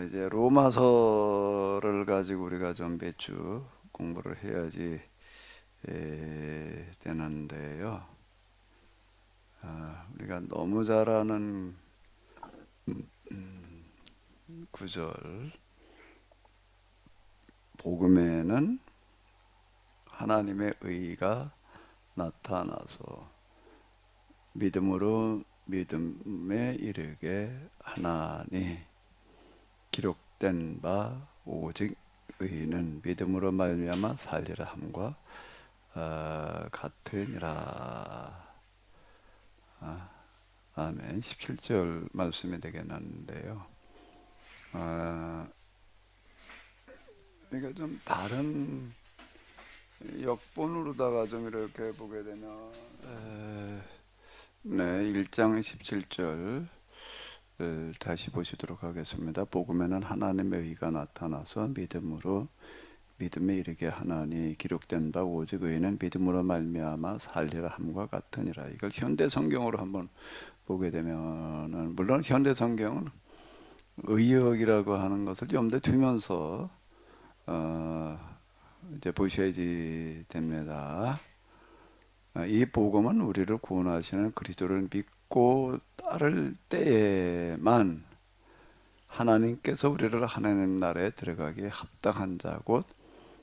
이제 로마서를 가지고 우리가 좀 몇 주 공부를 해야지 되는데요. 우리가 너무 잘 아는 구절, 복음에는 하나님의 의가 나타나서 믿음으로 믿음에 이르게 하나니, 기록된 바 오직 의인은 믿음으로 말미암아 살리라 함과 같으니라. 아멘. 17절 말씀이 되겠는데요. 그러니까 좀 다른 역본으로다가 좀 이렇게 보게 되면 네, 1장 17절 다시 보시도록 하겠습니다. 복음에는 하나님의 의가 나타나서 믿음으로 믿음에 이르게 하나니, 기록된 바 오직 의인은 믿음으로 말미암아 살리라 함과 같으니라. 이걸 현대 성경으로 한번 보게 되면은, 물론 현대 성경은 의역이라고 하는 것을 염두에 두면서 이제 보셔야지 됩니다. 이 복음은 우리를 구원하시는 그리스도를 믿고 따를 때에만 하나님께서 우리를 하나님 나라에 들어가기에 합당한 자, 곧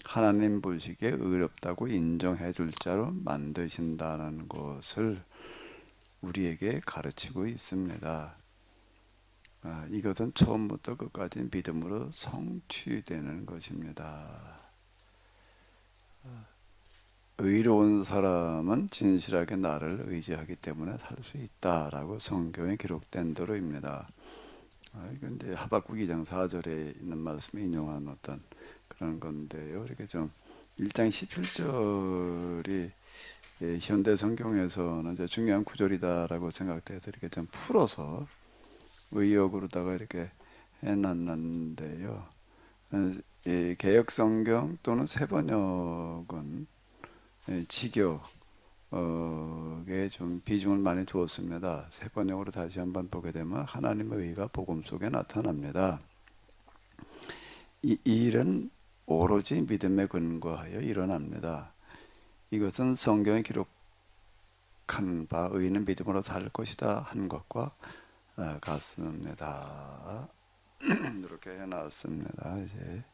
하나님 보시기에 의롭다고 인정해 줄 자로 만드신다는 것을 우리에게 가르치고 있습니다. 이것은 처음부터 끝까지 믿음으로 성취되는 것입니다. 의로운 사람은 진실하게 나를 의지하기 때문에 살 수 있다라고 성경에 기록된 대로입니다. 이건 이제 하박국 2장 4절에 있는 말씀을 인용한 어떤 그런 건데요. 이렇게 좀 1장 17절이 현대 성경에서는 이제 중요한 구절이다라고 생각돼서 이렇게 좀 풀어서 의역으로다가 이렇게 해놨는데요. 이 개역 성경 또는 새 번역은 직역에 좀 비중을 많이 두었습니다. 새 번역으로 다시 한번 보게 되면 하나님의 의가 복음 속에 나타납니다. 이 일은 오로지 믿음에 근거하여 일어납니다. 이것은 성경에 기록한 바 의인은 믿음으로 살 것이다 한 것과 같습니다. 이렇게 해놨습니다. 이제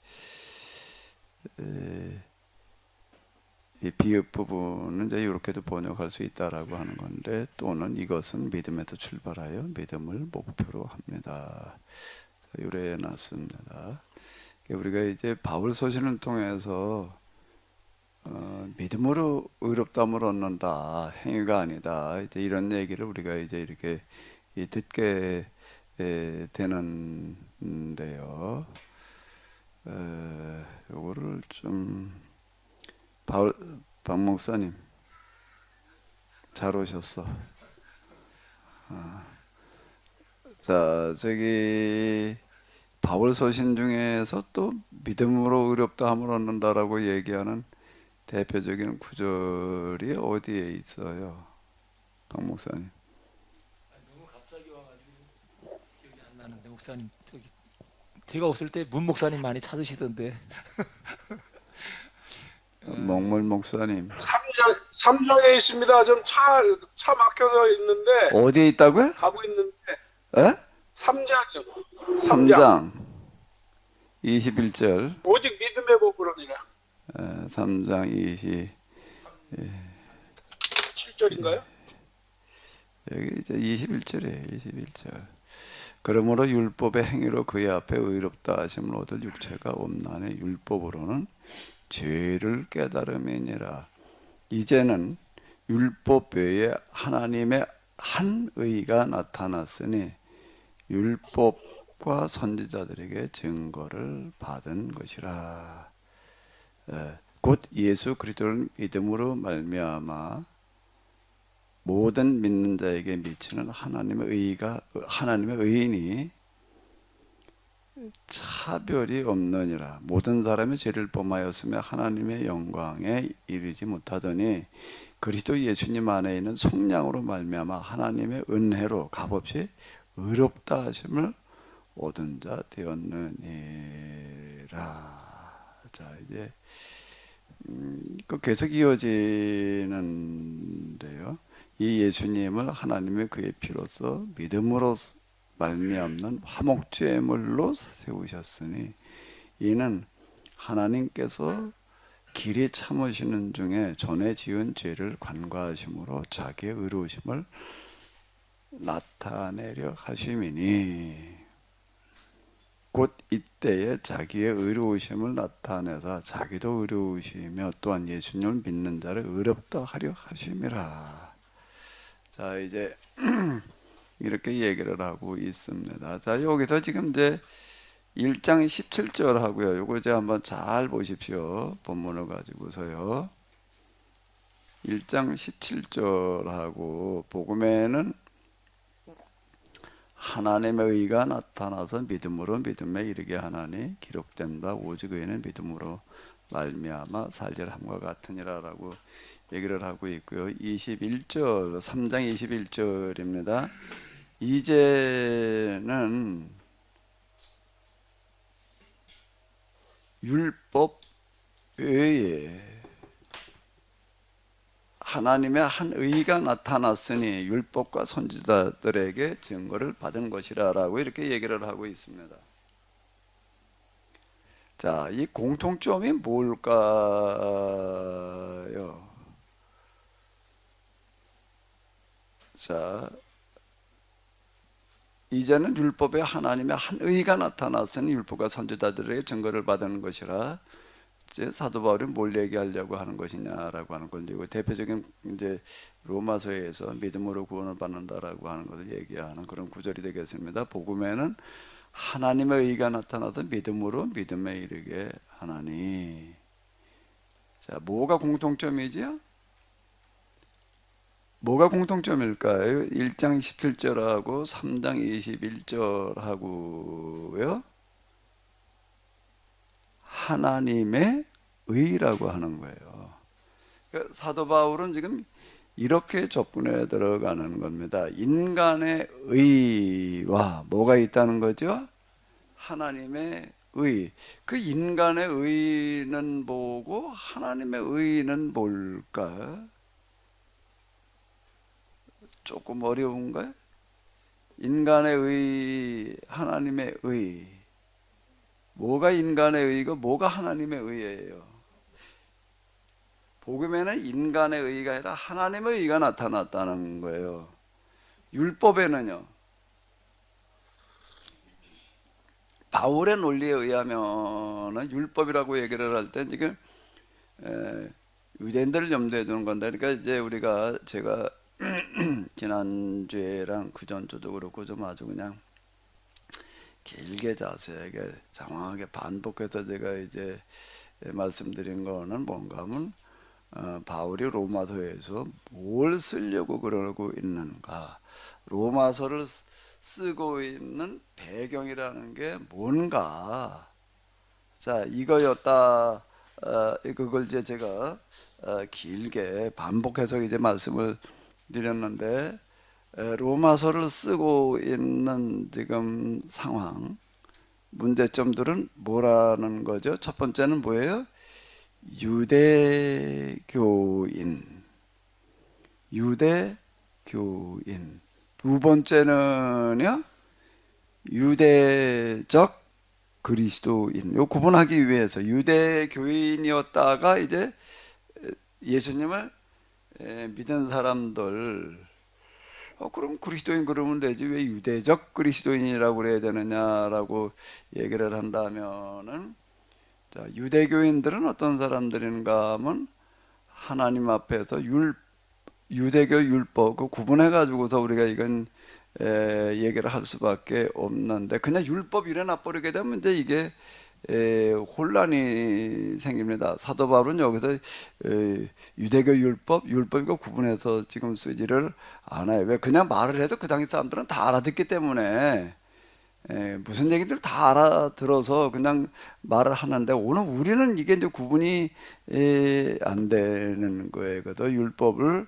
이 비읍 부분은 이제 이렇게도 번역할 수 있다라고 하는 건데, 또는 이것은 믿음에서 출발하여 믿음을 목표로 합니다. 이래 놨습니다. 우리가 이제 바울 서신을 통해서 믿음으로 의롭다함을 얻는다, 행위가 아니다, 이제 이런 얘기를 우리가 이제 이렇게 듣게 되는데요. 요거를 좀 박 목사님 잘 오셨어. 자, 저기 바울 서신 중에서 또 믿음으로 의롭다함을 얻는다라고 얘기하는 대표적인 구절이 어디에 있어요, 박 목사님? 너무 갑자기 와가지고 기억이 안 나는데, 목사님 저기 제가 없을 때 문 목사님 많이 찾으시던데. 몽물 목사님 3장에 있습니다. 좀 차 막혀서 있는데 어디에 있다고요? 가고 있는데 에? 3장이요. 3장 21절. 오직 믿음의 복으로니라. 3장 7절인가요? 여기 이제 21절이에요. 21절. 그러므로 율법의 행위로 그의 앞에 의롭다 하심을 얻을 육체가 없나니 율법으로는 죄를 깨달음이니라. 이제는 율법 외에 하나님의 한 의가 나타났으니 율법과 선지자들에게 증거를 받은 것이라. 곧 예수 그리스도를 믿음으로 말미암아 모든 믿는 자에게 미치는 하나님의 의인이 차별이 없느니라. 모든 사람이 죄를 범하였으며 하나님의 영광에 이르지 못하더니 그리스도 예수님 안에 있는 속량으로 말미암아 하나님의 은혜로 값없이 의롭다 하심을 얻은 자 되었느니라. 자, 이제 그 계속 이어지는데요. 이 예수님을 하나님의 그의 피로써 믿음으로 말미암는 화목제물로 세우셨으니 이는 하나님께서 길이 참으시는 중에 전에 지은 죄를 간과하심으로 자기의 의로우심을 나타내려 하심이니 곧 이때에 자기의 의로우심을 나타내사 자기도 의로우시며 또한 예수님을 믿는 자를 의롭다 하려 하심이라. 자, 이제 이렇게 얘기를 하고 있습니다. 자, 여기서 지금 이제 1장 17절 하고요. 요거 이제 한번 잘 보십시오. 본문을 가지고서요. 1장 17절하고 복음에는 하나님의 의가 나타나서 믿음으로 믿음에 이르게 하나니 기록된 바 오직 의는 믿음으로 말미암아 살리라 함과 같으니라라고 얘기를 하고 있고요. 21절 3장 21절입니다. 이제는 율법 외에 하나님의 한 의가 나타났으니 율법과 선지자들에게 증거를 받은 것이라라고 이렇게 얘기를 하고 있습니다. 자, 이 공통점이 뭘까요? 자, 이제는 율법에 하나님의 한 의가 나타났으니 율법과 선지자들에게 증거를 받은 것이라. 이제 사도 바울이 뭘 얘기하려고 하는 것이냐라고 하는 걸 이제 대표적인 이제 로마서에서 믿음으로 구원을 받는다라고 하는 것을 얘기하는 그런 구절이 되겠습니다. 복음에는 하나님의 의가 나타나서 믿음으로 믿음에 이르게 하나니. 자, 뭐가 공통점이지요? 뭐가 공통점일까요? 1장 17절하고 3장 21절하고요. 하나님의 의라고 하는 거예요. 그러니까 사도 바울은 지금 이렇게 접근해 들어가는 겁니다. 인간의 의와 뭐가 있다는 거죠? 하나님의 의. 그 인간의 의는 뭐고 하나님의 의는 뭘까? 조금 어려운가요? 인간의 의, 하나님의 의. 뭐가 인간의 의고 뭐가 하나님의 의예요? 복음에는 인간의 의가 아니라 하나님의 의가 나타났다는 거예요. 율법에는요, 바울의 논리에 의하면 율법이라고 얘기를 할 때 지금 유대인들을 염두에 두는 건데, 그러니까 이제 제가 지난주에랑 그전주도 그렇고 좀 아주 그냥 길게 자세하게 장황하게 반복해서 제가 이제 말씀드린 거는 뭔가 하면 바울이 로마서에서 뭘 쓰려고 그러고 있는가, 로마서를 쓰고 있는 배경이라는 게 뭔가, 자, 이거였다. 그걸 이제 제가 길게 반복해서 이제 말씀을 드렸는데, 로마서를 쓰고 있는 지금 상황, 문제점들은 뭐라는 거죠? 첫 번째는 뭐예요? 유대교인. 두 번째는요, 유대적 그리스도인. 요 구분하기 위해서 유대교인이었다가 이제 예수님을 믿은 사람들, 그럼 그리스도인 그러면 되지 왜 유대적 그리스도인이라고 그래야 되느냐라고 얘기를 한다면은, 자, 유대교인들은 어떤 사람들인가 하면 하나님 앞에서 유대교 율법 그 구분해 가지고서 우리가 이건 얘기를 할 수밖에 없는데, 그냥 율법 이래놔 버리게 되면 이제 이게 혼란이 생깁니다. 사도 바울은 여기서 유대교 율법이고 구분해서 지금 쓰지를 않아요. 왜? 그냥 말을 해도 그 당시 사람들은 다 알아듣기 때문에 무슨 얘기들 다 알아들어서 그냥 말을 하는데, 오늘 우리는 이게 이제 구분이 안 되는 거예요. 그래서 율법을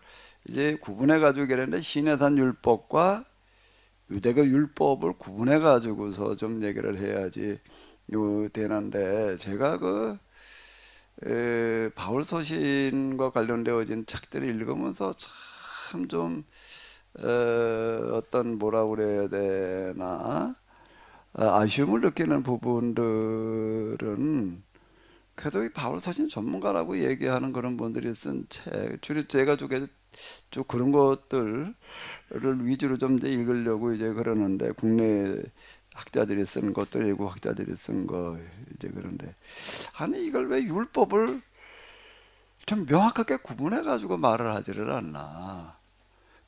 이제 구분해 가지고 얘기하는데, 시내산 율법과 유대교 율법을 구분해 가지고서 좀 얘기를 해야지 되는데, 제가 바울 서신과 관련되어진 책들을 읽으면서 참 좀 어떤 뭐라 그래야 되나 아쉬움을 느끼는 부분들은, 그래도 이 바울 서신 전문가라고 얘기하는 그런 분들이 쓴 책, 주로 제가 쭉 그런 것들을 위주로 좀 이제 읽으려고 이제 그러는데, 국내 학자들이 쓴 것도 외국 학자들이 쓴 거 이제 그런데, 아니 이걸 왜 율법을 좀 명확하게 구분해 가지고 말을 하지를 않나.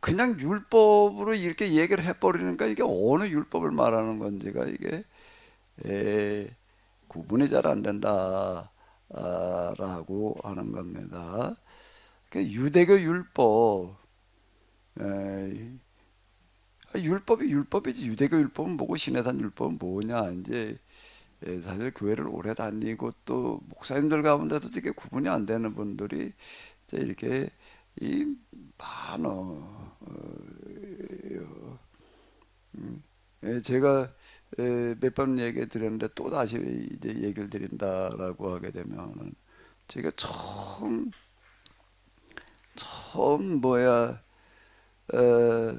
그냥 율법으로 이렇게 얘기를 해버리니까 이게 어느 율법을 말하는 건지가 이게 에, 구분이 잘 안 된다 라고 하는 겁니다. 그 유대교 율법, 에, 율법이 율법이지, 유대교 율법은 뭐고 신해산 율법은 뭐냐. 이제 사실 교회를 오래 다니고 또 목사님들 가운데도 이게 구분이 안 되는 분들이 이제 이렇게 이 많어. 제가 몇 번 얘기 드렸는데 또 다시 이제 얘기를 드린다라고 하게 되면은, 제가 처음 어,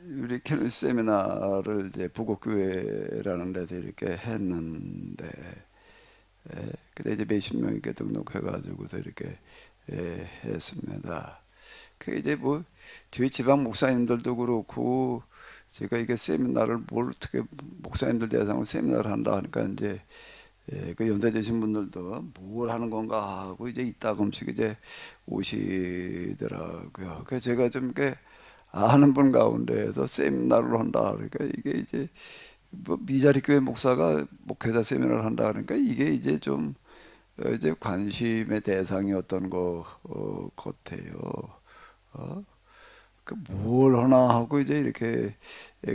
우리 캐논 세미나를 이제 부곡교회라는 데서 이렇게 했는데, 그때 이제 몇십 명 이렇게 등록해가지고서 이렇게 했습니다. 그 이제 뭐 뒤에 지방 목사님들도 그렇고, 제가 이게 세미나를 뭘 어떻게 목사님들 대상으로 세미나를 한다 하니까 이제 그 연세 되신 분들도 뭘 하는 건가 하고 이제 이따금씩 이제 오시더라고요. 그래서 제가 좀 이렇게 아는 분 가운데에서 세미나를 한다 그러니까, 이게 이제 뭐 미자리 교회 목사가 목회자 세미나를 한다 그러니까 이게 이제 좀 이제 관심의 대상이었던 거 같아요. 그 뭘 하나 하고 이제 이렇게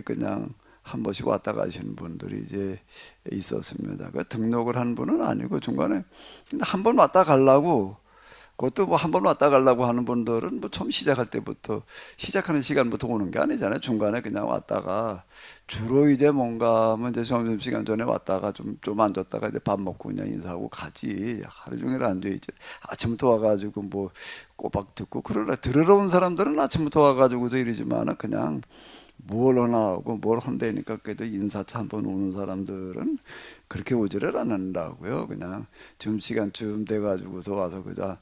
그냥 한 번씩 왔다 가시는 분들이 이제 있었습니다. 그 등록을 한 분은 아니고 중간에 한 번 왔다 가려고, 그것도 뭐 한 번 왔다 가려고 하는 분들은 뭐 처음 시작할 때부터 시작하는 시간부터 오는 게 아니잖아요. 중간에 그냥 왔다가, 주로 이제 뭔가 하면 이제 점심시간 전에 왔다가 좀 앉았다가 이제 밥 먹고 그냥 인사하고 가지. 하루 종일 앉아있지. 아침부터 와가지고 뭐 꼬박 듣고 들으러 온 사람들은 아침부터 와가지고서 이러지만은, 그냥 뭘 하나 하고 뭘 한다니까 그래도 인사차 한번 오는 사람들은 그렇게 오지를 않는다고요. 그냥 점심시간쯤 돼가지고서 와서 그저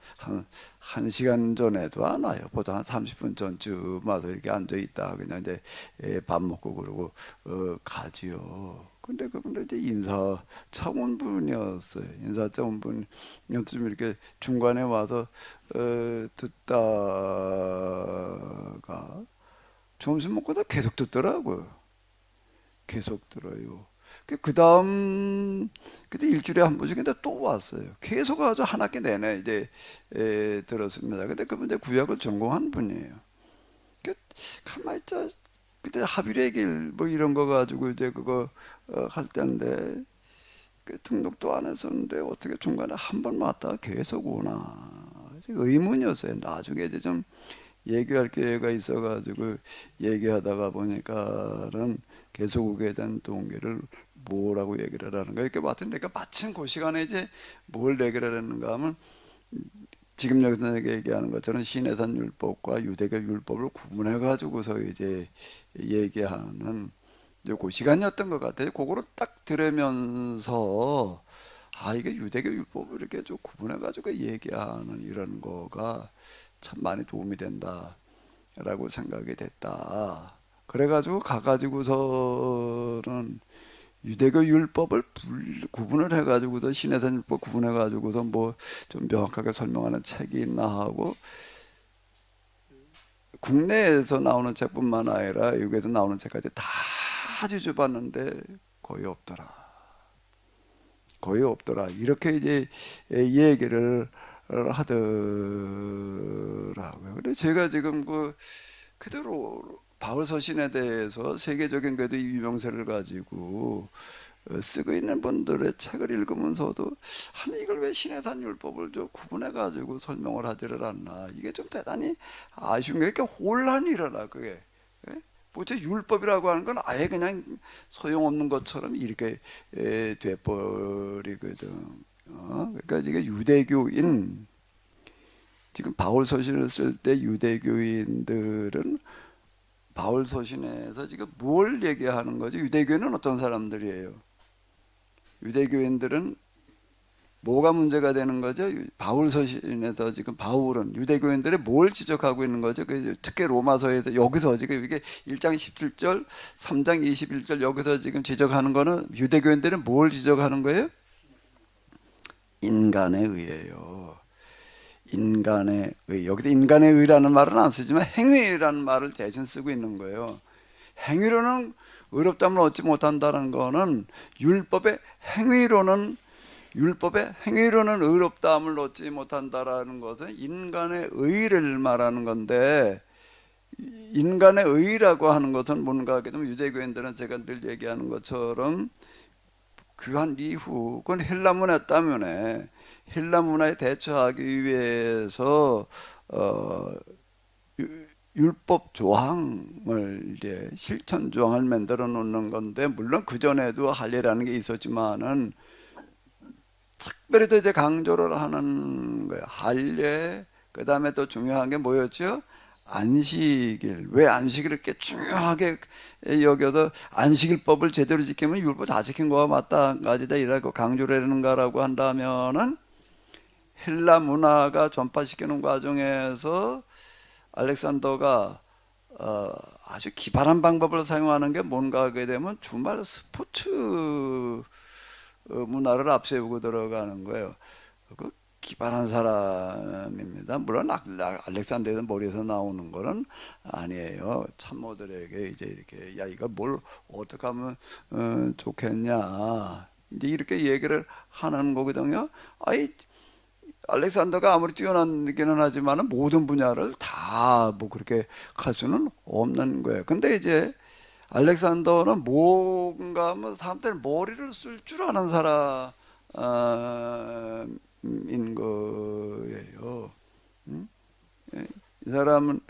한 시간 전에도 안 와요. 보통 한 30분 전쯤 와서 이렇게 앉아있다 그냥 이제 밥 먹고 그러고 가지요. 근데 그분들 이제 인사차 온 분이었어요. 인사차 온 분이 좀 이렇게 중간에 와서 듣다가 점심 먹고도 계속 듣더라고요. 계속 들어요. 그 다음, 그때 일주일에 한 번씩 근데 또 왔어요. 계속 아주 한 학기 내내 이제 들었습니다. 근데 그분 이제 구약을 전공한 분이에요. 그 가만히 있자. 그때 합일의 길 뭐 이런 거 가지고 이제 그거 할 때인데, 그 등록도 안 했었는데 어떻게 중간에 한 번 왔다가 계속 오나. 의문이었어요. 나중에 이제 좀 얘기할 기회가 있어가지고 얘기하다가 보니까는 계속 오게 된 동기를 뭐라고 얘기를 하는 거야. 이렇게 봤더니 내가 마침 그 시간에 이제 뭘 얘기를 했는가 하면, 지금 여기서 내가 얘기하는 것처럼 신해산 율법과 유대교 율법을 구분해 가지고서 이제 얘기하는 이제 그 시간이었던 것 같아요. 그거를 딱 들으면서, 이게 유대교 율법을 이렇게 좀 구분해 가지고 얘기하는 이런 거가 참 많이 도움이 된다라고 생각이 됐다. 그래가지고 가가지고서는 유대교 율법을 구분을 해가지고서 신해산 율법 구분해가지고서 뭐 좀 명확하게 설명하는 책이 있나 하고, 국내에서 나오는 책뿐만 아니라 외국에서 나오는 책까지 다 뒤져봤는데 거의 없더라. 거의 없더라. 이렇게 이제 얘기를 하더라고요. 근데 제가 지금 그대로 바울 서신에 대해서 세계적인 그래도 유명세를 가지고 쓰고 있는 분들의 책을 읽으면서도, 아니 이걸 왜 신해산 율법을 좀 구분해 가지고 설명을 하지를 않나. 이게 좀 대단히 아쉬운 게, 이렇게 혼란이 일어나. 그게 도대체 율법이라고 하는 건 아예 그냥 소용없는 것처럼 이렇게 돼버리거든. 그러니까 이게 유대교인, 지금 바울 서신을 쓸 때 유대교인들은 바울 서신에서 지금 뭘 얘기하는 거죠? 유대교인은 어떤 사람들이에요? 유대교인들은 뭐가 문제가 되는 거죠? 바울 서신에서 지금 바울은 유대교인들의 뭘 지적하고 있는 거죠? 특히 로마서에서 여기서 지금 이게 1장 17절, 3장 21절 여기서 지금 지적하는 거는 유대교인들은 뭘 지적하는 거예요? 인간의 의예요. 인간의 의. 여기서 인간의 의라는 말은 안 쓰지만 행위라는 말을 대신 쓰고 있는 거예요. 행위로는 의롭다함을 얻지 못한다는 거는 율법의 행위로는 의롭다함을 얻지 못한다라는 것은 인간의 의를 말하는 건데, 인간의 의라고 하는 것은 뭔가 하게 되면 유대교인들은 제가 늘 얘기하는 것처럼 교한 이후, 그건 헬라 문화 때문에 헬라 문화에 대처하기 위해서 율법 조항을 이제 실천 조항을 만들어 놓는 건데, 물론 그 전에도 할례라는 게 있었지만은 특별히 또 이제 강조를 하는 거예요. 할례, 그 다음에 또 중요한 게 뭐였죠? 안식일. 왜 안식일을 이렇게 중요하게 여겨서 안식일법을 제대로 지키면 율법 다 지킨 거와 마찬가지다 이라고 강조를 하는가라고 한다면은, 헬라 문화가 전파시키는 과정에서 알렉산더가 아주 기발한 방법을 사용하는 게 뭔가 하게 되면 주말 스포츠 문화를 앞세우고 들어가는 거예요. 그 기발한 사람입니다. 물론 알렉산더의 머리에서 나오는 거는 아니에요. 참모들에게 이제 이렇게, 야, 이거 뭘 어떻게 하면 좋겠냐, 이제 이렇게 얘기를 하는 거거든요. 아이, 알렉산더가 아무리 뛰어나기는 하지만 모든 분야를 다 뭐 그렇게 할 수는 없는 거예요. 근데 이제 알렉산더는 뭔가 뭐 사람들 머리를 쓸 줄 아는 사람인 거예요. 이 사람은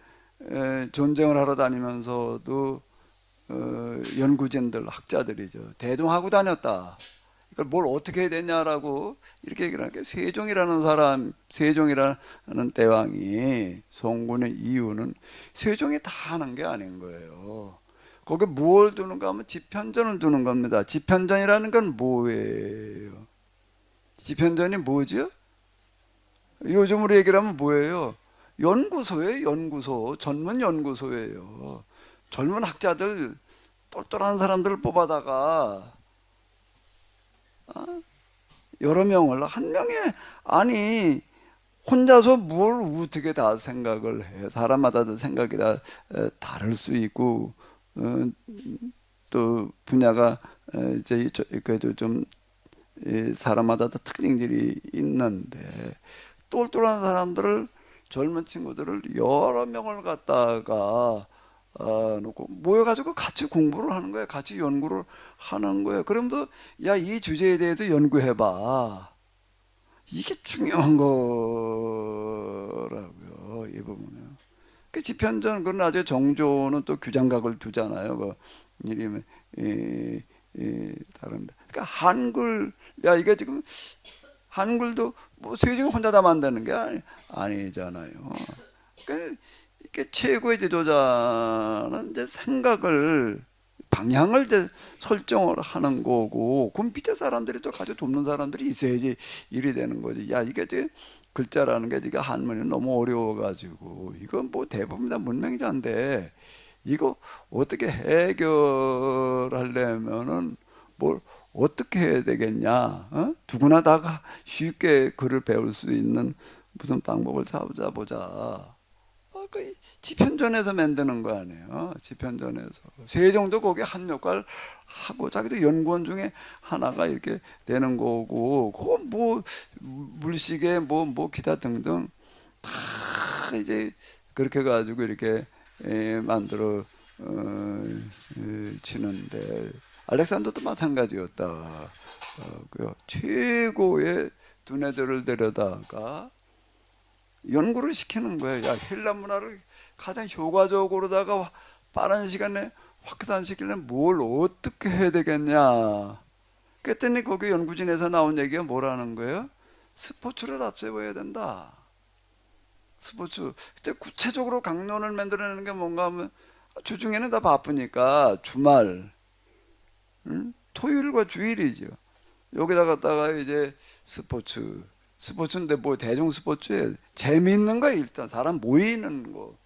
전쟁을 하러 다니면서도 연구진들, 학자들이죠. 대동하고 다녔다. 이걸 뭘 어떻게 해야 되냐라고 이렇게 얘기를 하니까, 세종이라는 대왕이 송군의 이유는 세종이 다 하는 게 아닌 거예요. 거기에 뭘 두는가 하면 지편전을 두는 겁니다. 지편전이라는 건 뭐예요? 지편전이 뭐죠? 요즘으로 얘기를 하면 뭐예요? 연구소예요. 연구소. 전문 연구소예요. 젊은 학자들, 똘똘한 사람들을 뽑아다가 여러 명을 한 명에, 아니 혼자서 뭘 어떻게 다 생각을 해. 사람마다 생각이 다 다를 수 있고, 또 분야가 이제 그래도 좀 사람마다 다 특징들이 있는데, 똘똘한 사람들을, 젊은 친구들을 여러 명을 갖다가 놓고 모여가지고 같이 공부를 하는 거예요. 같이 연구를 하는 거예요. 그러면서 야, 이 주제에 대해서 연구해봐. 이게 중요한 거라고요. 이 부분은. 그 지편전, 그건 나중에 정조는 또 규장각을 두잖아요. 그 이름이 다른데. 그러니까 한글, 야, 이게 지금 한글도 뭐 세종이 혼자 다 만드는 게 아니잖아요. 그러니까 이게 최고의 지도자는 이제 생각을, 방향을 이제 설정을 하는 거고, 그 밑에 사람들이 또 가지고 돕는 사람들이 있어야지 일이 되는 거지. 야, 이게 이제 글자라는 게 지금 한문이 너무 어려워가지고, 이건 뭐 대부분 다 문맹자인데, 이거 어떻게 해결하려면은 뭘 어떻게 해야 되겠냐? 누구나 다 쉽게 글을 배울 수 있는 무슨 방법을 찾아보자. 그 지편전에서 만드는 거 아니에요. 지편전에서 세종도 거기에 한 역할 하고, 자기도 연구원 중에 하나가 이렇게 되는 거고, 그 뭐 물시계 뭐 기타 등등 다 이제 그렇게 가지고 이렇게 만들어 치는데, 알렉산더도 마찬가지였다. 최고의 두뇌들을 데려다가 연구를 시키는 거예요. 야, 헬라 문화를 가장 효과적으로다가 빠른 시간에 확산시키려면 뭘 어떻게 해야 되겠냐. 그랬더니 거기 연구진에서 나온 얘기가 뭐라는 거예요? 스포츠를 앞세워야 된다. 스포츠. 그때 구체적으로 강론을 만들어내는 게 뭔가 하면 주중에는 다 바쁘니까 주말, 토요일과 주일이죠. 여기다 갖다가 이제 스포츠인데 뭐 대중 스포츠에 재미있는 거 일단 사람 모이는 거.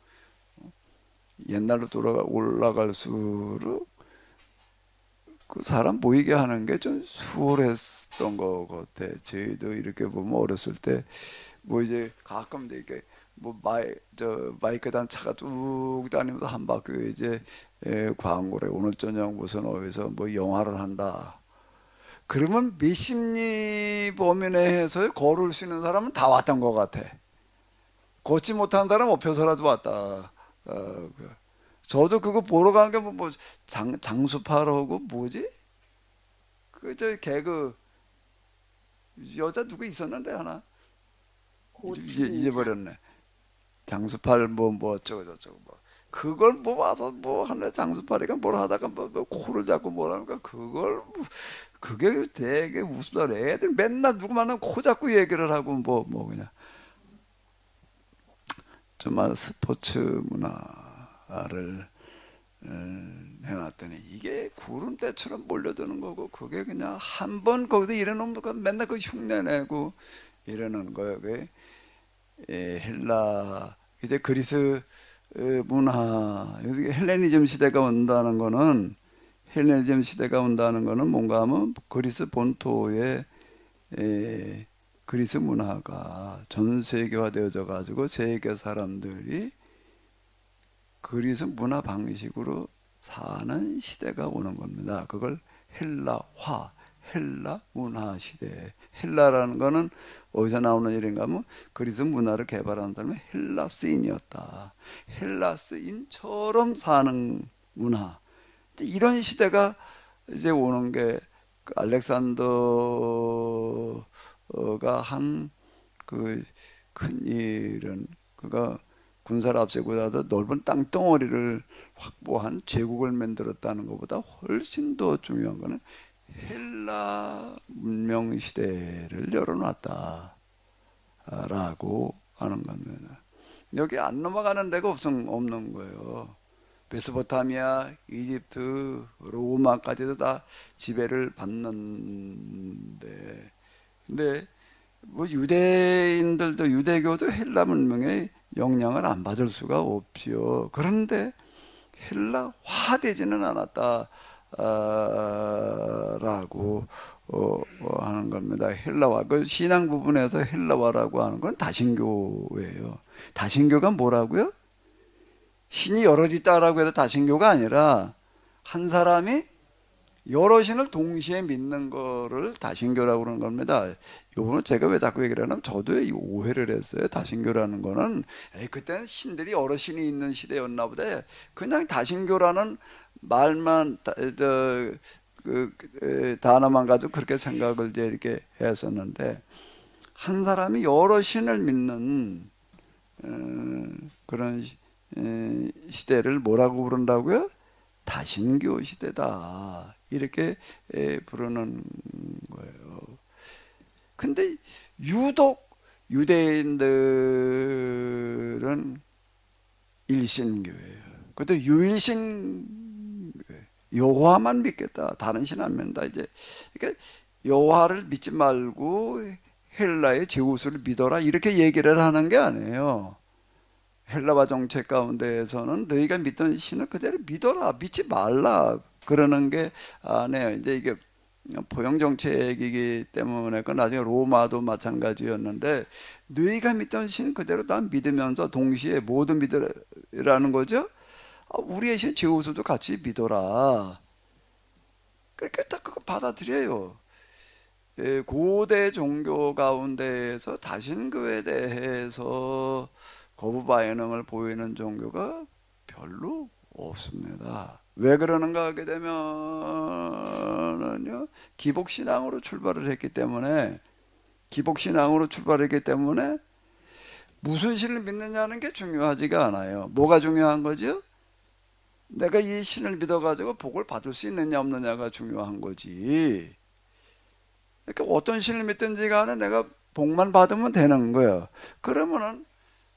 옛날로 올라갈수록 그 사람 모이게 하는 게 좀 수월했던 것 같아. 저희도 이렇게 보면 어렸을 때 뭐 이제 가끔 이렇게 뭐 마이크 단 차가 쭉 다니면서 한 바퀴 이제 광고래 오늘 저녁 무슨 어디서 뭐 영화를 한다. 그러면 몇십 리 범위 내에서 걸을 수 있는 사람은 다 왔던 것 같아. 걷지 못한 사람 업혀서라도 왔다. 저도 그거 보러 간 게 뭐 장수파라고 뭐지? 그 저 개그 여자 누구 있었는데 하나 잊어버렸네. 장수팔 뭐 어쩌고 저쩌고 뭐 그걸 뭐 와서 뭐 하네. 장수팔이가 뭘 하다가 뭐 코를 잡고 뭐라니까 그걸 그게 되게 우스다. 애들 맨날 누구 만나면 코 잡고 얘기를 하고 뭐 그냥 정말 스포츠 문화를 해놨더니 이게 구름대처럼 몰려드는 거고 그게 그냥 한 번 거기서 이래놓으면 맨날 그 흉내내고 이러는 거예요. 헬라 이제 그리스 문화 헬레니즘 시대가 온다는 거는 뭔가 하면 그리스 본토의 그리스 문화가 전 세계화되어져 가지고 세계 사람들이 그리스 문화 방식으로 사는 시대가 오는 겁니다. 그걸 헬라화, 헬라 문화 시대. 헬라라는 거는 어디서 나오는 일인가 하면 그리스 문화를 개발한 사람은 헬라스인이었다. 헬라스인처럼 사는 문화. 이런 시대가 이제 오는 게 알렉산더가 한 그 큰 일은 그가 군사를 앞세고 나서 넓은 땅덩어리를 확보한 제국을 만들었다는 것보다 훨씬 더 중요한 거는 헬라 문명 시대를 열어놨다라고 하는 겁니다. 여기 안 넘어가는 데가 없는 거예요. 메소포타미아, 이집트, 로마까지도 다 지배를 받는데, 근데 뭐 유대인들도 유대교도 헬라 문명의 영향을 안 받을 수가 없지요. 그런데 헬라화되지는 않았다라고 하는 겁니다. 헬라화, 그 신앙 부분에서 헬라화라고 하는 건 다신교예요. 다신교가 뭐라고요? 신이 여럿 있다라고 해도 다신교가 아니라 한 사람이 여러 신을 동시에 믿는 거를 다신교라고 그러는 겁니다. 요거는 제가 왜 자꾸 얘기를 하냐면 저도 오해를 했어요. 다신교라는 거는 그때는 신들이 여러 신이 있는 시대였나 보다. 그냥 다신교라는 말만 단어만 가지고 그렇게 생각을 이제 이렇게 했었는데 한 사람이 여러 신을 믿는 그런 시대를 뭐라고 부른다고요? 다신교 시대다. 이렇게 부르는 거예요. 근데 유독 유대인들은 일신교예요. 그것도 유일신 여호와만 믿겠다. 다른 신 안 믿는다. 이제 그러니까 여호와를 믿지 말고 헬라의 제우스를 믿어라. 이렇게 얘기를 하는 게 아니에요. 헬라화 정책 가운데에서는 너희가 믿던 신을 그대로 믿어라. 믿지 말라. 그러는 게 아니에요. 이제 이게 포용 정책이기 때문에 그 나중에 로마도 마찬가지였는데 너희가 믿던 신 그대로 다 믿으면서 동시에 모두 믿으라는 거죠. 우리의 신 제우스도 같이 믿어라. 그러니까 딱 그거 받아들여요. 고대 종교 가운데에서 다신교에 대해서 거부 반응을 보이는 종교가 별로 없습니다. 왜 그러는가 하게 되면은요, 기복신앙으로 출발을 했기 때문에 무슨 신을 믿느냐는 게 중요하지가 않아요. 뭐가 중요한 거죠? 내가 이 신을 믿어가지고 복을 받을 수 있느냐 없느냐가 중요한 거지. 그러니까 어떤 신을 믿든지 간에 내가 복만 받으면 되는 거예요. 그러면은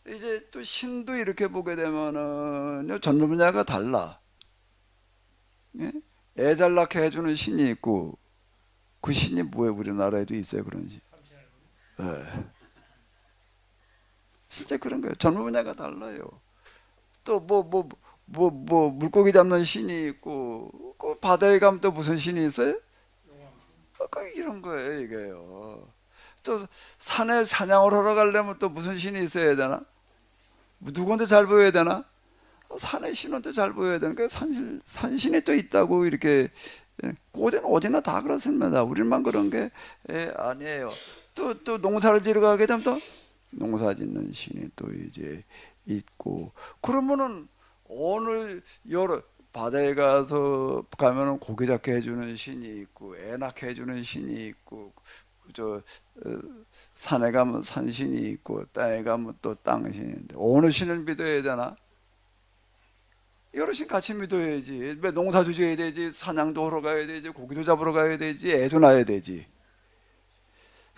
이제 또 신도 이렇게 보게 되면은 전문 분야가 달라. 예? 애 잘 낳게 해주는 신이 있고 그 신이 뭐예요? 우리나라에도 있어요 그런 신. 예. 실제 그런 거예요. 전문 분야가 달라요. 또 물고기 잡는 신이 있고 그 바다에 가면 또 무슨 신이 있어요? 이런 거예요 이게요. 또 산에 사냥을 하러 가려면 또 무슨 신이 있어야 되나? 누구한테 잘 보여야 되나? 산의 신한테 잘 보여야 되는 게 산신이 또 있다고 이렇게 고대는 어디나 다 그렇습니다. 우리만 그런 게 아니에요. 또 농사를 지러 가게 되면 또 농사 짓는 신이 또 이제 있고 그러면은 어느 여러 바다에 가면은 고기 잡게 해주는 신이 있고 애 낳게 해주는 신이 있고 저 산에 가면 산신이 있고 땅에 가면 또 땅신인데 어느 신을 믿어야 되나? 여러 신 같이 믿어야지. 왜 농사도 지어야 되지, 사냥도 하러 가야 되지, 고기도 잡으러 가야 되지, 애도 낳아야 되지.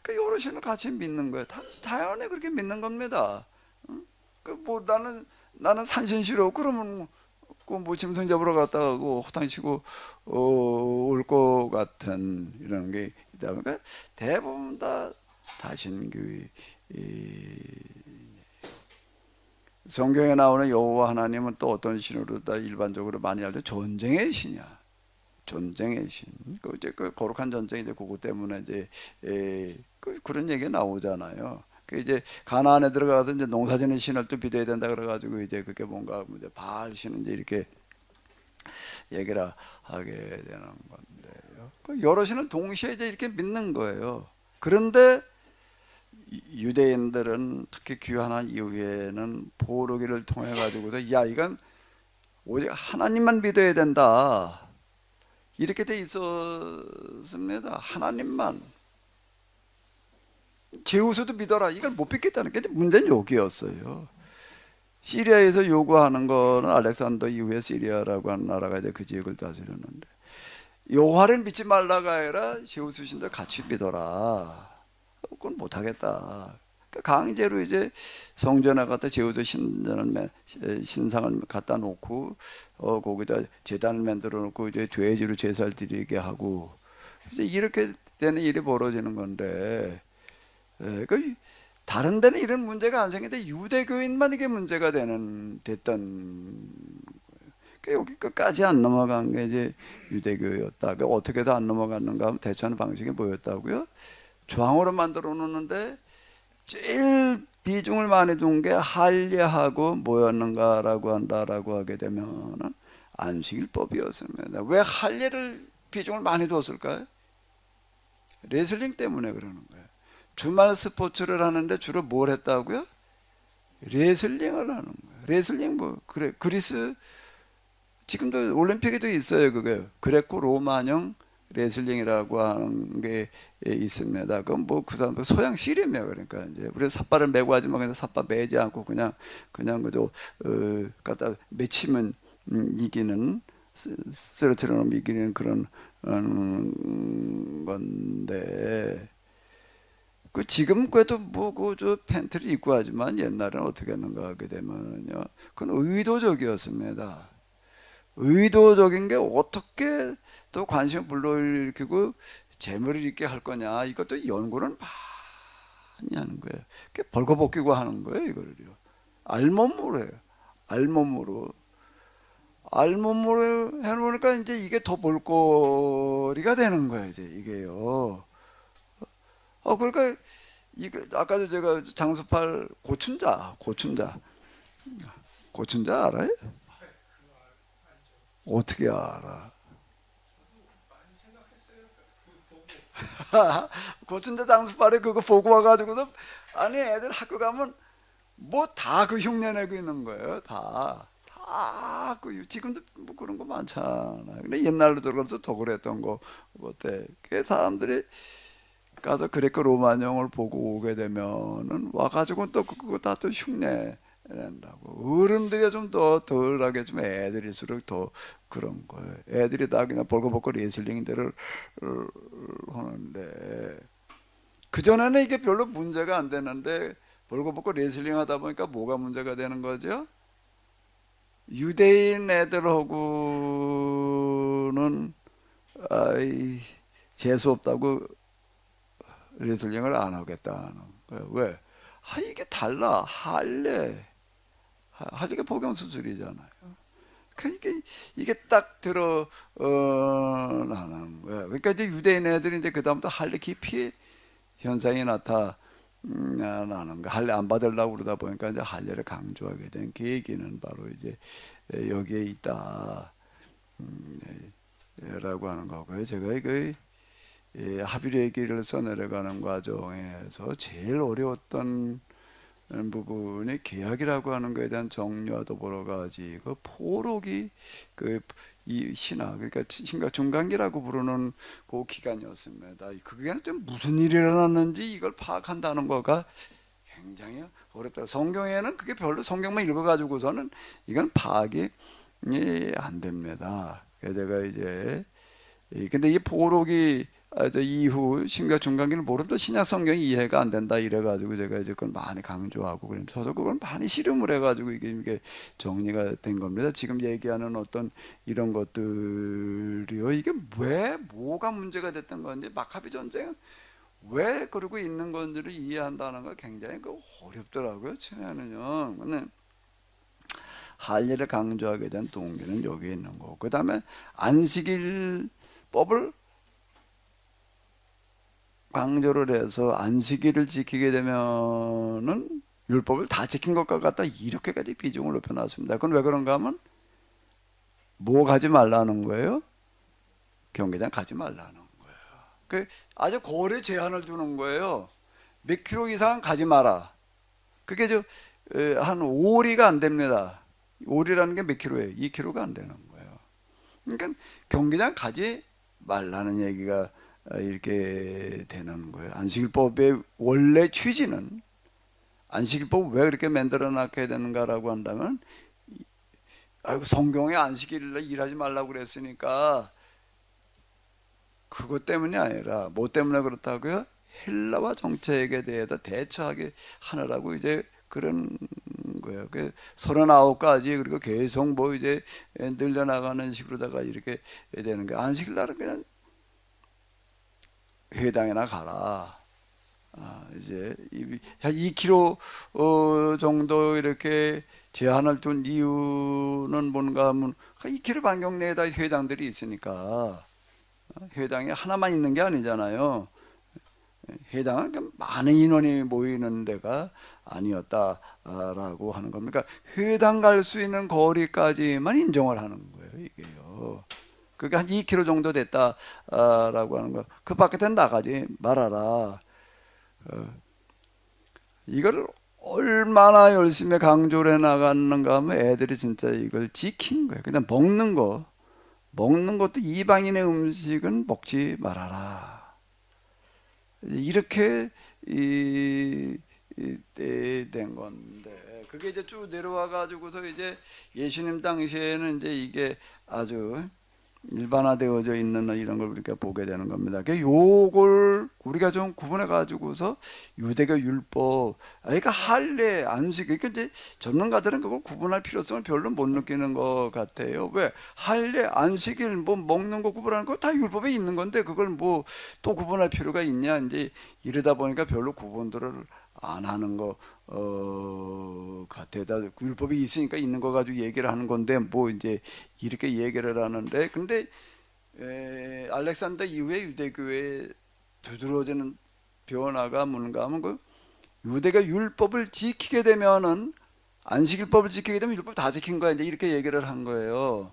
그러니까 여러 신을 같이 믿는 거예요. 자연에 그렇게 믿는 겁니다. 응? 그뭐 나는 산신 싫어. 그러면 그뭐 짐승 잡으러 갔다가 호탕치고 올 것 같은 이런 게 있다 보니까 대부분 다 다신교회. 성경에 나오는 여호와 하나님은 또 어떤 신으로 다 일반적으로 많이 알죠? 전쟁의 신이야. 전쟁의 신. 이제 그 거룩한 전쟁 이제 그거 때문에 이제 그런 얘기 나오잖아요. 그 이제 가나안에 들어가서 이제 농사짓는 신을 또 믿어야 된다 그래가지고 이제 그게 뭔가 이제 바알 신은 이제 이렇게 얘기를 하게 되는 건데요. 그 여러 신을 동시에 이제 이렇게 믿는 거예요. 그런데 유대인들은 특히 귀환한 이후에는 보르기를 통해 가지고서 야 이건 오직 하나님만 믿어야 된다 이렇게 돼 있었습니다. 하나님만. 제우스도 믿어라. 이걸 못 믿겠다는 게 문제는 여기였어요. 시리아에서 요구하는 거는 알렉산더 이후에 시리아라고 하는 나라가 이제 그 지역을 다스렸는데 여호와를 믿지 말라가 아니라 제우스 신도 같이 믿어라. 그건 못하겠다. 강제로 이제 성전에 갖다 제우스 신상을 갖다 놓고 거기다 제단을 만들어 놓고 이제 돼지로 제사를 드리게 하고 이제 이렇게 되는 일이 벌어지는 건데 그 다른 데는 이런 문제가 안 생기는데 유대교인만 이게 문제가 됐던 여기 끝까지 안 넘어간 게 이제 유대교였다. 어떻게 해서 안 넘어갔는가 하면 대처하는 방식이 뭐였다고요? 조항으로 만들어 놓는데 제일 비중을 많이 둔 게 할례하고 뭐였는가라고 한다라고 하게 되면은 안식일법이었습니다. 왜 할례를 비중을 많이 뒀을까요? 레슬링 때문에 그러는 거예요. 주말 스포츠를 하는데 주로 뭘 했다고요? 레슬링을 하는 거예요. 레슬링 그래 그리스 지금도 올림픽에도 있어요. 그게 그레코 로마형 레슬링이라고 하는 게 있습니다. 그건 그 사람 소양 씨름이야. 그러니까 이제 우리 삿발을 메고 하지만 그냥 삿발 매지 않고 그냥 그저 갖다 맺히면 이기는 쓰러뜨려 놓으면 이기는 그런 건데 그 지금 그래도 저 팬티를 입고 하지만 옛날에는 어떻게 했는가 하게 되면요, 그건 의도적이었습니다. 의도적인 게 어떻게 또 관심을 불러일으키고 재물을 있게 할 거냐 이것도 연구를 많이 하는 거예요. 벌거벗기고 하는 거예요 이거를요. 알몸으로 해요. 알몸으로 해놓으니까 이제 이게 더 볼거리가 되는 거예요 이제 이게요. 그러니까 이거 아까도 제가 장수팔 고춘자 알아요? 어떻게 알아? 고춘자 장수팔에 그거 보고 와가지고서 아니 애들 학교 가면 뭐 다 그 흉내 내고 있는 거예요. 지금도 뭐 그런 거 많잖아. 근데 옛날로 들어가서 더 그랬던 거 어때? 그 사람들이 가서 그레코 로마형을 보고 오게 되면은 와가지고 또 그거 다 또 흉내 낸다고. 어른들이 좀 더 덜하게 좀 애들일수록 더 그런 거예요. 애들이 다 그냥 벌거벗고 레슬링대로 하는데 그전에는 이게 별로 문제가 안 되는데 벌거벗고 레슬링 하다 보니까 뭐가 문제가 되는 거죠? 유대인 애들하고는 재수 없다고 레슬링을 안 하겠다는 거예요. 왜? 이게 달라. 할례가 복용 수술이잖아요. 그러니까 이게 딱 나는 거야. 그러니까 이제 유대인 애들이 이제 그다음부터 할례 기피 현상이 나는 거. 할례 안 받으려고 그러다 보니까 이제 할례를 강조하게 된 계기는 바로 이제 여기에 있다. 라고 하는 거고요. 제가 그 하비레기를 써내려가는 과정에서 제일 어려웠던 부분이 계약이라고 하는 것에 대한 정리와 더불어 가지 그 포록이 이 신학 그러니까 신과 중간기라고 부르는 그 기간이었습니다. 그게 좀 무슨 일이 일어났는지 이걸 파악한다는 거가 굉장히 어렵다. 성경에는 그게 별로 성경만 읽어가지고서는 이건 파악이 안 됩니다. 그래서 제가 이제 근데 이 포록이 저 이후 신과 중간기를 모르면 또 신약 성경이 이해가 안 된다 이래가지고 제가 이제 그걸 많이 강조하고 그래서 저도 그걸 많이 실험을 해가지고 이게 정리가 된 겁니다. 지금 얘기하는 어떤 이런 것들이요 이게 왜 뭐가 문제가 됐던 건지 마카비 전쟁은 왜 그러고 있는 건지를 이해한다는 거 굉장히 어렵더라고요. 처음에는요. 근데 할례를 강조하게 된 동기는 여기 있는 거고 그 다음에 안식일법을 강조를 해서 안식일을 지키게 되면은 율법을 다 지킨 것과 같다 이렇게까지 비중을 높여놨습니다. 그건 왜 그런가 하면 뭐 가지 말라는 거예요? 경기장 가지 말라는 거예요. 아주 거리 제한을 두는 거예요. 몇 킬로 이상 가지 마라. 그게 한 5리가 안 됩니다. 5리라는 게 몇 킬로예요? 2킬로가 안 되는 거예요. 그러니까 경기장 가지 말라는 얘기가 이렇게 되는 거예요. 안식일법의 원래 취지는 안식일법 왜 그렇게 만들어 놨게 되는가라고 한다면 성경에 안식일날 일하지 말라고 그랬으니까 그것 때문이 아니라 뭐 때문에 그렇다고요? 헬라와 정책에 대해서 대처하게 하느라고 이제 그런 거예요. 39가지 그리고 계속 뭐 이제 늘려나가는 식으로다가 이렇게 되는 거예요. 안식일날은 그냥 회당이나 가라. 이제 한 2km 정도 이렇게 제한을 둔 이유는 뭔가 하면 2km 반경 내에다 회당들이 있으니까 회당이 하나만 있는 게 아니잖아요. 회당은 많은 인원이 모이는 데가 아니었다라고 하는 겁니다. 회당 갈 수 있는 거리까지만 인정을 하는 거예요. 이게요. 그게 한 2km 정도 됐다라고 하는 거. 그 밖에는 나가지 말아라. 이걸 얼마나 열심히 강조를 해 나갔는가 하면 애들이 진짜 이걸 지킨 거예요. 그냥 먹는 것도 이방인의 음식은 먹지 말아라. 이렇게 된 건데 그게 이제 쭉 내려와 가지고서 이제 예수님 당시에는 이제 이게 아주 일반화되어져 있는 이런 걸 우리가 보게 되는 겁니다. 요걸 우리가 좀 구분해 가지고서 유대교 율법, 그러니까 할례, 안식, 그러니까 이제 전문가들은 그걸 구분할 필요성을 별로 못 느끼는 것 같아요. 왜 할례, 안식일, 뭐 먹는 거 구분하는 거 다 율법에 있는 건데 그걸 뭐 또 구분할 필요가 있냐 이제 이러다 보니까 별로 구분들을 안 하는 거 같아요. 율법이 있으니까 있는 거 가지고 얘기를 하는 건데 뭐 이제 이렇게 얘기를 하는데 근데 알렉산더 이후에 유대교에 두드러지는 변화가 뭔가 하면 그 유대가 율법을 지키게 되면은 안식일법을 지키게 되면 율법 다 지킨 거야 이제 이렇게 얘기를 한 거예요.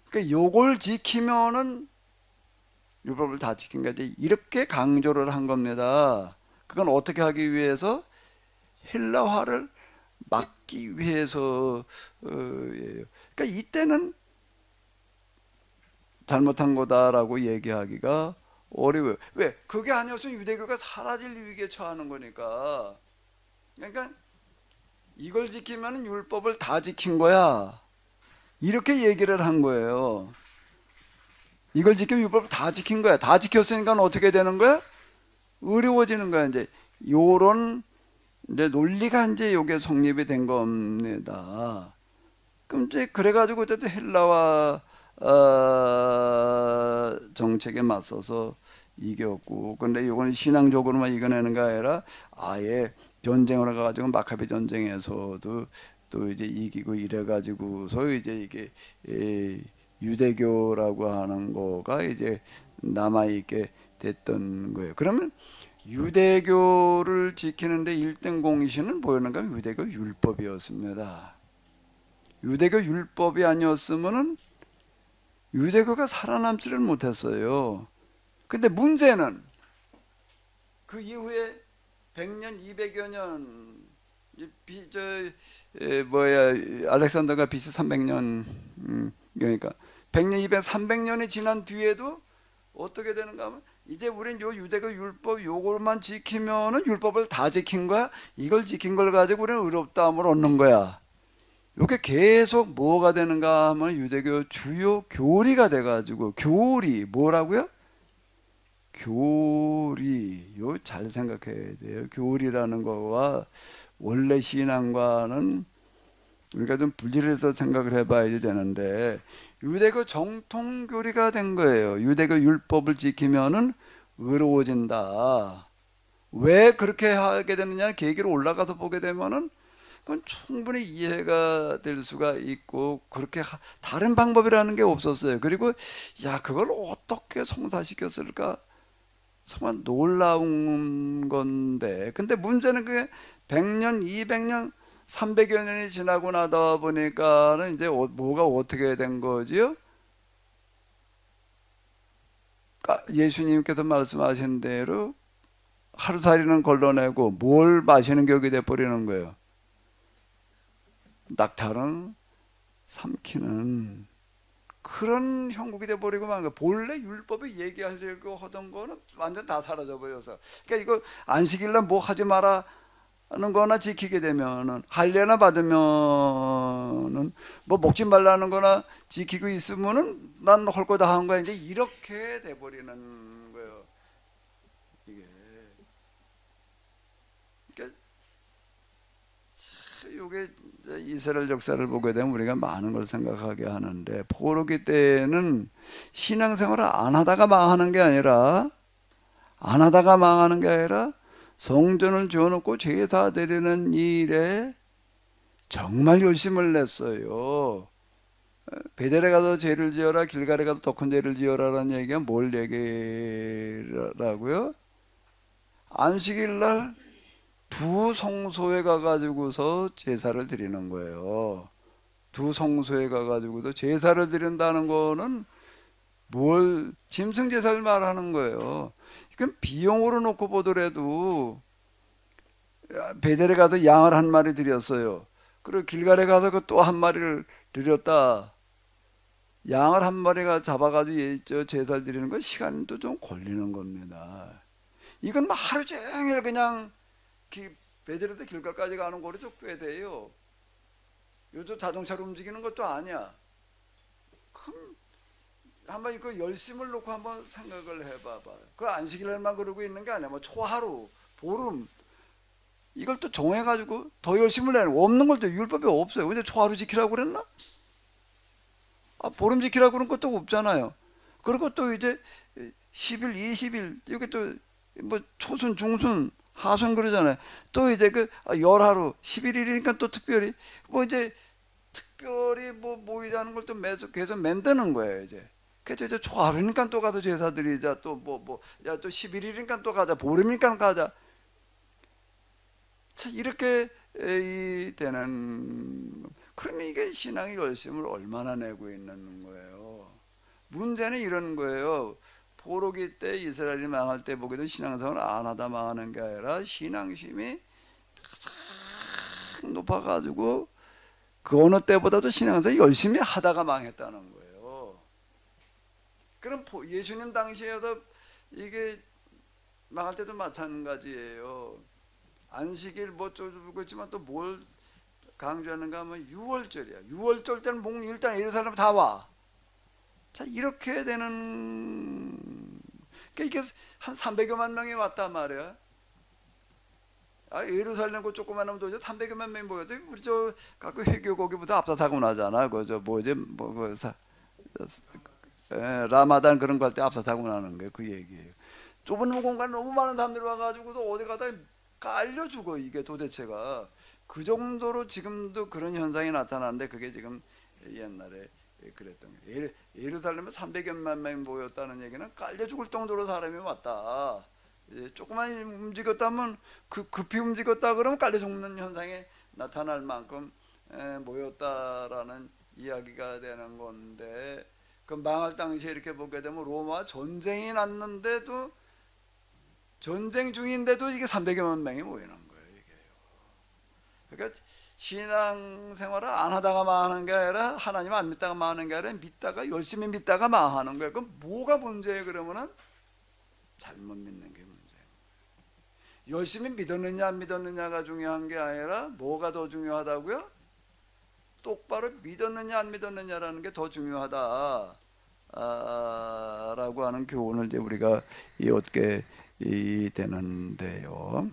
그러니까 요걸 지키면은 율법을 다 지킨 거야 이제 이렇게 강조를 한 겁니다. 그건 어떻게 하기 위해서 헬라화를 막기 위해서 예요. 그러니까 이때는 잘못한 거다라고 얘기하기가 어려워요. 왜? 그게 아니었으면 유대교가 사라질 위기에 처하는 거니까. 그러니까 이걸 지키면 율법을 다 지킨 거야. 이렇게 얘기를 한 거예요. 이걸 지키면 율법을 다 지킨 거야. 다 지켰으니까 어떻게 되는 거야? 어려워지는 거야. 이제 요런 이제 논리가 이제 요게 성립이 된 겁니다. 그럼 이제 그래가지고 어쨌든 헬라와 정책에 맞서서 이겼고, 근데 요거는 신앙적으로만 이겨내는 게 아니라 아예 전쟁을 가가지고 마카비 전쟁에서도 또 이제 이기고 이래가지고서 이제 이게 유대교라고 하는 거가 이제 남아있게 됐던 거예요. 그러면 유대교를 지키는데 1등 공신은 뭐였는가? 유대교 율법이었습니다. 유대교 율법이 아니었으면은 유대교가 살아남지를 못했어요. 근데 문제는 그 이후에 100년, 200여 년, 알렉산더가 BC 300년, 그러니까 100년, 200, 300년이 지난 뒤에도 어떻게 되는가 하면 이제 우린 요 유대교 율법 요것만 지키면은 율법을 다 지킨 거야. 이걸 지킨 걸 가지고 우리는 의롭다함을 얻는 거야. 이게 계속 뭐가 되는가 하면 유대교 주요 교리가 돼가지고, 교리 뭐라고요? 교리, 요 잘 생각해야 돼요. 교리라는 거와 원래 신앙과는 우리가 좀 분리를 해서 생각을 해봐야 되는데, 유대교 정통 교리가 된 거예요. 유대교 율법을 지키면은 의로워진다. 왜 그렇게 하게 되느냐 계기로 올라가서 보게 되면은 그건 충분히 이해가 될 수가 있고, 그렇게 다른 방법이라는 게 없었어요. 그리고 야, 그걸 어떻게 성사시켰을까? 정말 놀라운 건데, 근데 문제는 그게 100년, 200년, 300여 년이 지나고 나다 보니까는 이제 뭐가 어떻게 된 거지요? 예수님께서 말씀하신 대로 하루살이는 걸러내고 뭘 마시는 격이 돼버리는 거예요. 낙타는 삼키는 그런 형국이 돼버리고 만 거예요. 본래 율법에 얘기하려고 하던 거는 완전 다 사라져 버려서. 그러니까 이거 안식일날 뭐 하지 마라 하는 거나 지키게 되면은, 할례나 받으면은, 뭐 먹지 말라는 거나 지키고 있으면은 난 할 거 다 한 거야. 이제 이렇게 돼버리는 거예요. 이게. 그러니까 이게 이스라엘 역사를 보게 되면 우리가 많은 걸 생각하게 하는데, 포로기 때는 신앙생활을 안 하다가 망하는 게 아니라 성전을 지어놓고 제사 드리는 일에 정말 열심을 냈어요. 베델에 가서 죄를 지어라, 길갈에 가서 더 큰 죄를 지어라라는 얘기가 뭘 얘기라고요? 안식일 날 두 성소에 가가지고서 제사를 드리는 거예요. 두 성소에 가가지고서 제사를 드린다는 거는 뭘 짐승 제사를 말하는 거예요. 이건 비용으로 놓고 보더라도 베델에 가서 양을 한 마리 드렸어요. 그리고 길갈에 가서 그 또 한 마리를 드렸다. 양을 한 마리가 잡아가지고 제사 드리는 건 시간도 좀 걸리는 겁니다. 이건 뭐 하루 종일 그냥 베델에서 길갈까지 가는 거리도 꽤 돼요. 요즘 자동차로 움직이는 것도 아니야. 그럼 한번 이거 열심을 놓고 한번 생각을 해봐봐. 그 안식일날만 그러고 있는 게 아니야. 뭐 초하루, 보름, 이걸 또 정해가지고 더 열심을 내는, 없는 걸 또 율법에 없어요. 근데 초하루 지키라고 그랬나? 보름 지키라고 그런 것도 없잖아요. 그리고 또 이제 10일, 20일, 이게 또 뭐 초순, 중순, 하순 그러잖아요. 또 이제 그 열하루, 11일이니까 또 특별히 뭐 이제 특별히 뭐 모이자는 걸 또 계속 만드는 거예요. 그래서 이제 초하루니까 또 가서 제사 드리자. 또 야, 또 11일이니까 또 가자. 보름이니까 가자. 참 이렇게 되는. 그러면 이게 신앙의 열심을 얼마나 내고 있는 거예요. 문제는 이런 거예요. 포로기 때 이스라엘이 망할 때 보기도 신앙생활을 안 하다 망하는 게 아니라 신앙심이 가장 높아가지고 그 어느 때보다도 신앙생활 열심히 하다가 망했다는 거예요. 그럼 예수님 당시에도 이게 망할 때도 마찬가지예요. 안식일 뭐 어쩌고 있지만 또 뭘 강조하는가 하면 6월절이야. 6월절 때는 일단 예루살렘 다 와. 자, 이렇게 되는, 그러니까 이게 한 300여만 명이 왔단 말이야. 아, 예루살렘 그 조그만하면 도대체 300여만 명이 모여도 우리 저 가끔 회교 거기부터 앞서타고 나잖아. 그저 뭐지 라마단 그런 거 할 때 앞서타고 나는 게 그 얘기예요. 좁은 공간 너무 많은 사람들이 와가지고서 어디 가다 깔려 죽어. 이게 도대체가 그 정도로 지금도 그런 현상이 나타나는데 그게 지금 옛날에 그랬던 거예요. 예루살렘에 300여만 명이 모였다는 얘기는 깔려 죽을 정도로 사람이 왔다. 조금만 움직였다면 급히 움직였다 그러면 깔려 죽는 현상이 나타날 만큼 모였다라는 이야기가 되는 건데, 그 망할 당시에 이렇게 보게 되면 로마 전쟁이 났는데도, 전쟁 중인데도 이게 300여만 명이 모이는 거예요. 이게요. 그러니까 신앙생활을 안 하다가 망하는 게 아니라, 하나님 안 믿다가 망하는 게 아니라, 믿다가 열심히 믿다가 망하는 거예요. 그럼 뭐가 문제예요? 그러면은 잘못 믿는 게 문제예요. 열심히 믿었느냐 안 믿었느냐가 중요한 게 아니라 뭐가 더 중요하다고요? 똑바로 믿었느냐 안 믿었느냐라는 게 더 중요하다 라고 하는 교훈을 이제 우리가 얻게 되는데요.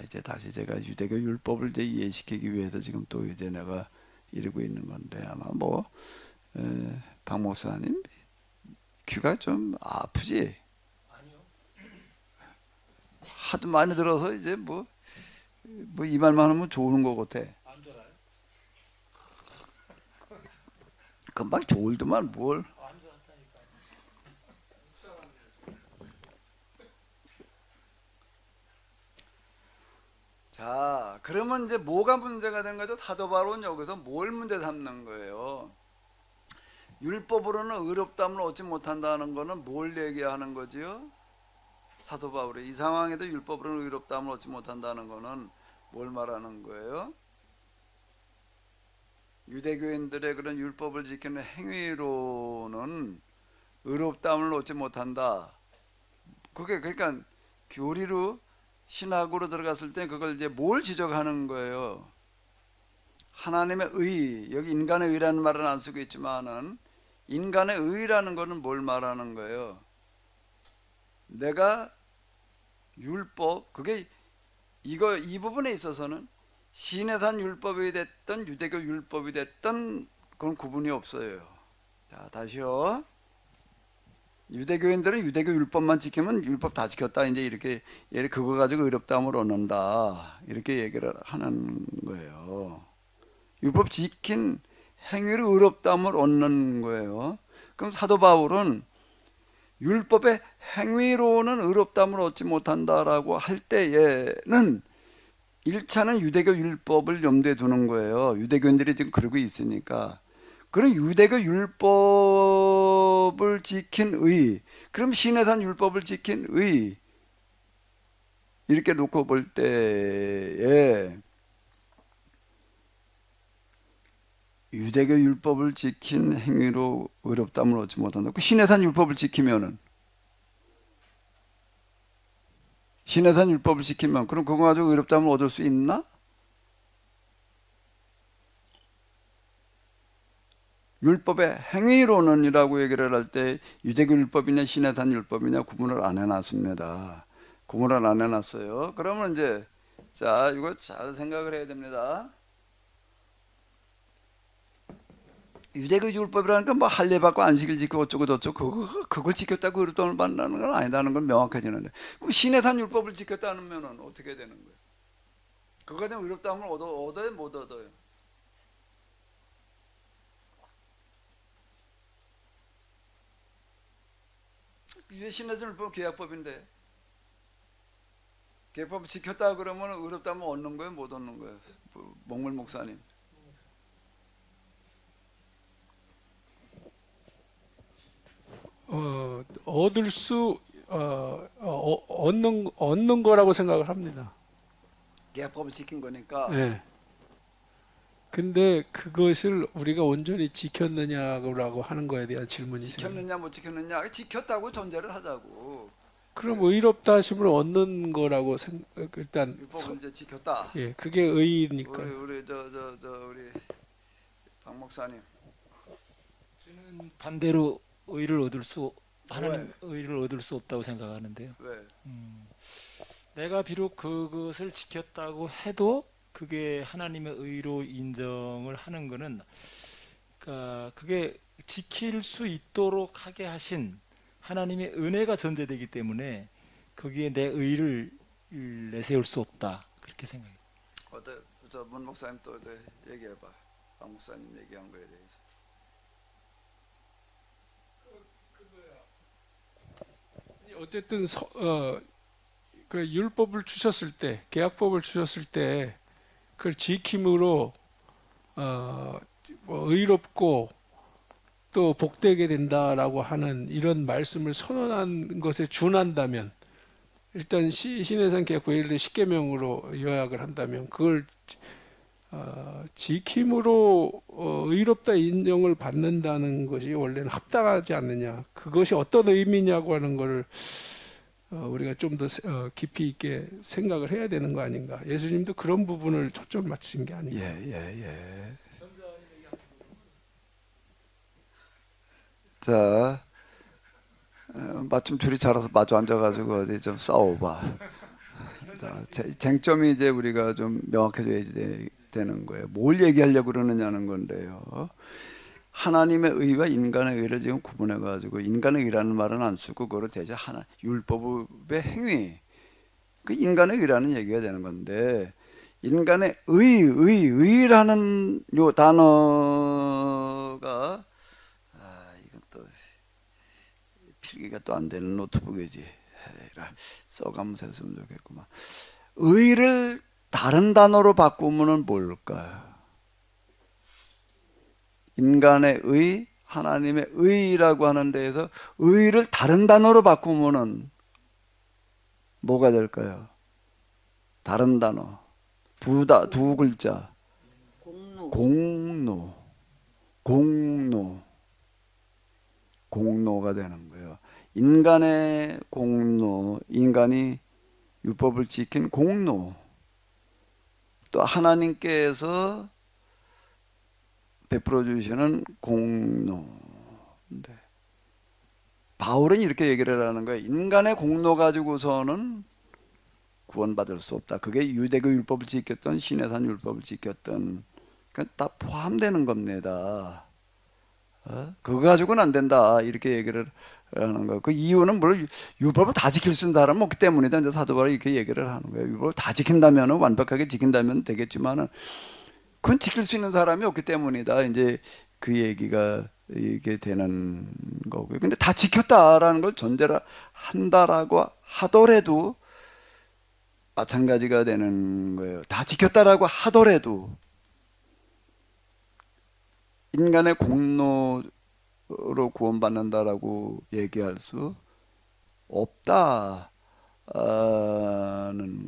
이제 다시 제가 유대교 율법을 이제 이해시키기 위해서 지금 또 이제 내가 이러고 있는 건데, 아마 박 목사님 귀가 좀 아프지? 아니요. 하도 많이 들어서 이제 이 말만 하면 좋은 거 같아. 안 좋아요? 금방 좋을더만 뭘. 안 좋았다니까. 자, 그러면 이제 뭐가 문제가 된 거죠? 사도 바울은 여기서 뭘 문제 삼는 거예요? 율법으로는 의롭다함을 얻지 못한다는 거는 뭘 얘기하는 거지요? 사도 바울이 이 상황에도 율법으로는 의롭다함을 얻지 못한다는 거는 뭘 말하는 거예요? 유대교인들의 그런 율법을 지키는 행위로는 의롭다함을 얻지 못한다. 그게 그러니까 교리로, 신학으로 들어갔을 때 그걸 이제 뭘 지적하는 거예요? 하나님의 의, 여기 인간의 의라는 말은 안 쓰고 있지만은 인간의 의라는 거는 뭘 말하는 거예요? 내가 율법, 그게 이 부분에 있어서는 시내산 율법이 됐던 유대교 율법이 됐던 그건 구분이 없어요. 자, 다시요. 유대교인들은 유대교 율법만 지키면 율법 다 지켰다, 이제 이렇게 그거 가지고 의롭다함을 얻는다, 이렇게 얘기를 하는 거예요. 율법 지킨 행위로 의롭다함을 얻는 거예요. 그럼 사도 바울은 율법의 행위로는 의롭다함을 얻지 못한다라고 할 때에는 1차는 유대교 율법을 염두에 두는 거예요. 유대교인들이 지금 그러고 있으니까. 그럼 유대교 율법을 지킨 의, 그럼 시내산 율법을 지킨 의, 이렇게 놓고 볼 때에 유대교 율법을 지킨 행위로 의롭다함을 얻지 못한다. 그 시내산 율법을 지키면은, 시내산 율법을 지키면 그럼 그거 가지고 의롭다함을 얻을 수 있나? 율법의 행위로는이라고 얘기를 할 때 유대교 율법이냐 시내산 율법이냐 구분을 안 해놨습니다. 구분을 안 해놨어요. 그러면 이제 자, 이거 잘 생각을 해야 됩니다. 유대교 율법이라는 건 뭐 할례 받고 안식일 지키고 어쩌고 저쩌고 그걸 지켰다고 의롭다함을 받는 건 아니다는 건 명확해지는데, 그럼 시내산 율법을 지켰다면은 어떻게 되는 거예요? 그거 가지고 의롭다함을 얻어요, 못 얻어요? 이게 시내산 율법 계약법인데 계약법을 지켰다 그러면 의롭다함을 얻는 거예요, 못 얻는 거예요? 목물 목사님. 얻을 수 얻는 거라고 생각을 합니다. 계약법을 지킨 거니까. 네. 근데 그것을 우리가 온전히 지켰느냐고 하는 거에 대한 질문이 지켰느냐 못 지켰느냐, 지켰다고 전제를 하자고. 그럼 의롭다 하심을 얻는 거라고 일단 율법을 이제 지켰다. 예, 그게 의니까. 우리 우리 박 목사님. 저는 반대로 의를 얻을 수 하나님 의를 얻을 수 없다고 생각하는데요. 왜? 내가 비록 그것을 지켰다고 해도 그게 하나님의 의로 인정을 하는 것은 그러니까 그게 지킬 수 있도록 하게 하신 하나님의 은혜가 전제되기 때문에 거기에 내 의를 내세울 수 없다 그렇게 생각해요. 어때? 문 목사님 또 얘기해봐. 박 목사님 얘기한 거에 대해서. 어쨌든 그 율법을 주셨을 때, 계약법을 주셨을 때 그걸 지킴으로 뭐 의롭고 또 복되게 된다라고 하는 이런 말씀을 선언한 것에 준한다면 일단 신해산 계약법 예를 들어 십계명으로 요약을 한다면 그걸 지킴으로 의롭다 인정을 받는다는 것이 원래는 합당하지 않느냐, 그것이 어떤 의미냐고 하는 것을 우리가 좀 더 깊이 있게 생각을 해야 되는 거 아닌가. 예수님도 그런 부분을 초점을 맞추신 게 아닌가. 예. 자, 마침 둘이 잘 마주 앉아가지고 어디 좀 싸워봐. 자, 쟁점이 이제 우리가 좀 명확해져야 되는 거예요. 뭘 얘기하려고 그러느냐는 건데요. 하나님의 의와 인간의 의를 지금 구분해가지고 인간의 의라는 말은 안 쓰고 그거를 대체 율법의 행위, 그 인간의 의라는 얘기가 되는 건데 인간의 의라는 요 단어가 이건 또 필기가 또 안 되는 노트북이지. 써가면서 했으면 좋겠구만. 의를 다른 단어로 바꾸면은 뭘까요? 인간의 의, 하나님의 의라고 하는 데에서 의를 다른 단어로 바꾸면은 뭐가 될까요? 다른 단어. 두 글자. 공노가 되는 거예요. 인간의 공노, 인간이 율법을 지킨 공노, 또 하나님께서 베풀어 주시는 공노인데 바울은 이렇게 얘기를 하는 거예요. 인간의 공로 가지고서는 구원받을 수 없다. 그게 유대교 율법을 지켰던 시내산 율법을 지켰던 다 포함되는 겁니다. 그거 가지고는 안 된다. 이렇게 얘기를 하는 거예요. 그 이유는 물론 율법을 다 지킬 수 있는 사람은 없기 때문이다. 이제 사도 바울이 이렇게 얘기를 하는 거예요. 율법을 다 지킨다면 완벽하게 지킨다면 되겠지만은 그건 지킬 수 있는 사람이 없기 때문이다. 이제 그 얘기가 이게 되는 거고요. 근데 다 지켰다라는 걸 전제로 한다라고 하더라도 마찬가지가 되는 거예요. 다 지켰다라고 하더라도 인간의 공로로 구원받는다라고 얘기할 수 없다는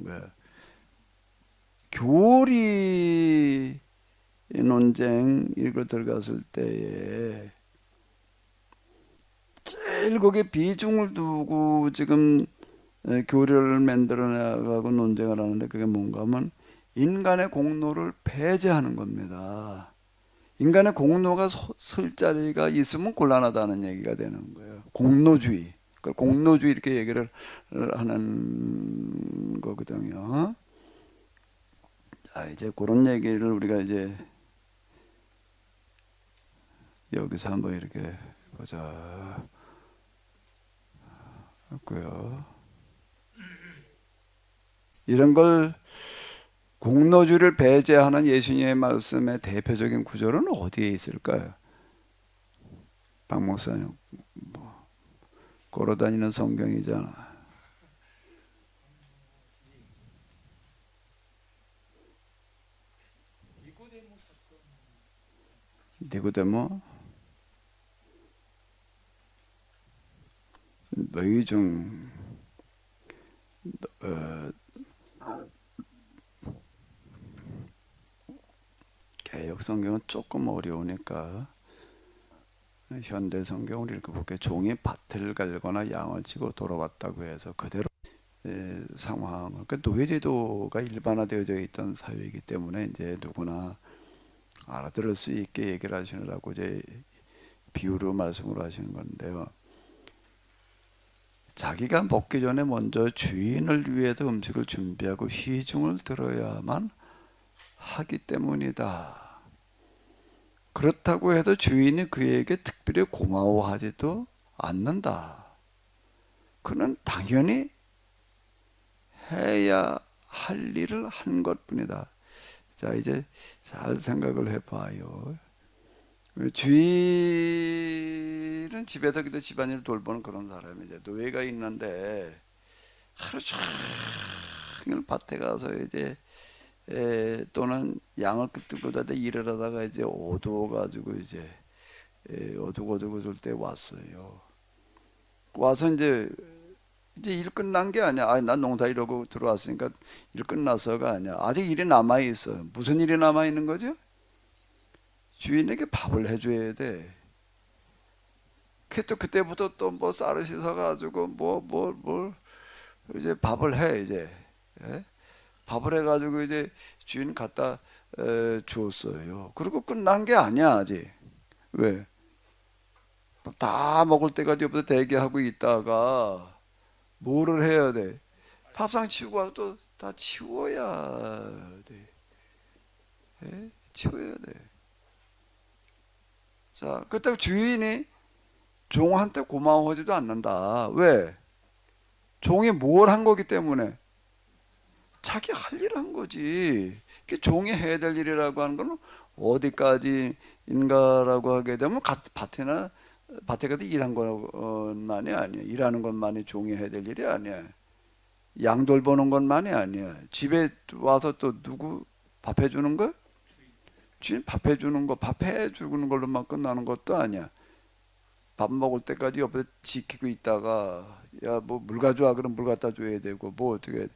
거예요. 교리 논쟁 이거 들어갔을 때에 제일 거기에 비중을 두고 지금 교리를 만들어 나가고 논쟁을 하는데 그게 뭔가 하면 인간의 공로를 배제하는 겁니다. 인간의 공로가 설 자리가 있으면 곤란하다는 얘기가 되는 거예요. 공로주의. 그걸 공로주의 이렇게 얘기를 하는 거거든요. 자, 이제 그런 얘기를 우리가 이제 여기서 한번 이렇게 보자. 고요. 이런 걸 공로주의를 배제하는 예수님의 말씀의 대표적인 구절은 어디에 있을까요? 박 목사님, 걸어다니는 성경이잖아. 니고데모? 너희 중 개역 성경은 조금 어려우니까 현대 성경을 읽어볼게요. 종이 밭을 갈거나 양을 치고 돌아왔다고 해서 그대로 상황, 그러니까 노예제도가 일반화되어져 있던 사회이기 때문에 이제 누구나 알아들을 수 있게 얘기를 하시느라고 이제 비유로 말씀을 하시는 건데요. 자기가 먹기 전에 먼저 주인을 위해서 음식을 준비하고 시중을 들어야만 하기 때문이다. 그렇다고 해서 주인이 그에게 특별히 고마워하지도 않는다. 그는 당연히 해야 할 일을 한 것뿐이다. 자, 이제 잘 생각을 해봐요. 주인은 집에서 그저 집안일을 돌보는 그런 사람이죠. 노예가 있는데 하루 종일 밭에 가서 이제 또는 양을 끌고 다니다 일을 하다가 이제 어두워가지고 이제 어둑어둑을 때 왔어요. 와서 이제 일 끝난 게 아니야. 아, 난 농사 이러고 들어왔으니까 일 끝나서가 아니야. 아직 일이 남아 있어. 무슨 일이 남아 있는 거죠? 주인에게 밥을 해줘야 돼. 그때부터 또 뭐 쌀을 씻어가지고 뭘 이제 밥을 해 이제. 예? 밥을 해가지고 이제 주인 갖다 줬어요. 그리고 끝난 게 아니야 아직. 왜? 다 먹을 때까지 옆에서 대기하고 있다가 뭐를 해야 돼? 밥상 치우고 와서 또 다 치워야 돼. 예? 치워야 돼. 자, 그때 주인이 종한테 고마워하지도 않는다. 왜? 종이 뭘 한 거기 때문에 자기 할 일을 한 거지. 종이 해야 될 일이라고 하는 건 어디까지인가라고 하게 되면 밭에 가서 일한 것만이 아니야. 일하는 것만이 종이 해야 될 일이 아니야. 양 돌보는 것만이 아니야. 집에 와서 또 누구 밥 해주는 거? 주인 밥 해주는 거, 밥 해주는 걸로만 끝나는 것도 아니야. 밥 먹을 때까지 옆에 지키고 있다가 야 뭐 물 가져와 그럼 물 갖다 줘야 되고 뭐 어떻게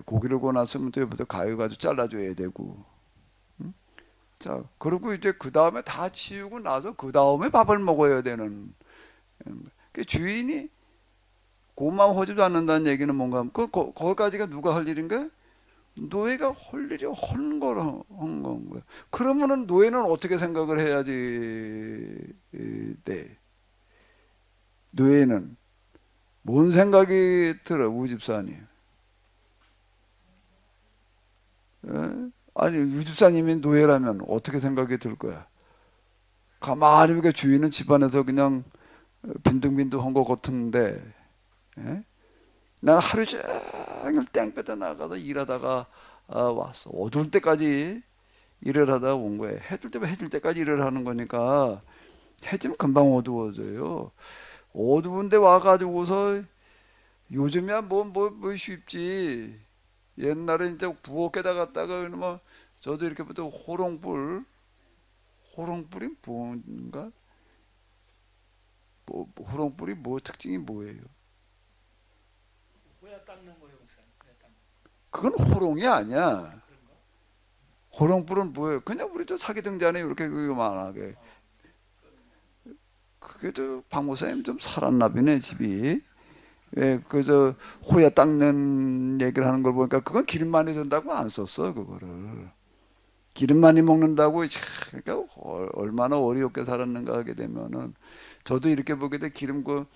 고기를 구워 놨으면 또 옆에서 가위 가지고 잘라줘야 되고. 응? 자 그리고 이제 그 다음에 다 치우고 나서 그 다음에 밥을 먹어야 되는. 그 주인이 고마워하지도 않는다는 얘기는 뭔가 거기까지가 누가 할 일인가? 노예가 할 일이 한 거야. 그러면은 노예는 어떻게 생각을 해야지 돼? 노예는 뭔 생각이 들어, 우집사님? 아니, 우집사님이 노예라면 어떻게 생각이 들 거야? 가만히 보니까 주인은 집안에서 그냥 빈둥빈둥한 것 같은데, 예? 난 하루 종일 땡볕에 나가서 일하다가 왔어. 어두울 때까지 일을 하다 온 거예요. 해질 때면 해질 때까지 일을 하는 거니까 해지면 금방 어두워져요. 어두운데 와가지고서 요즘이야 뭐 쉽지. 옛날에 이제 부엌에다 갔다가 뭐 저도 이렇게 보다 호롱불이 뭔가 호롱불이 뭐 특징이 뭐예요? 호야 닦는 거예요, 목사님. 호야 닦는 그건 호롱이 아니야. 호롱불은 뭐예요? 그냥 우리 저 사기등잔에 이렇게 그만하게. 그게 저 박목사님 좀 살았나비네 집이. 예, 그저 호야 닦는 얘기를 하는 걸 보니까 그건 기름 많이 든다고 안 썼어 그거를. 기름 많이 먹는다고 그러니까 얼마나 어리없게 살았는가 하게 되면은 저도 이렇게 보게 돼 기름 그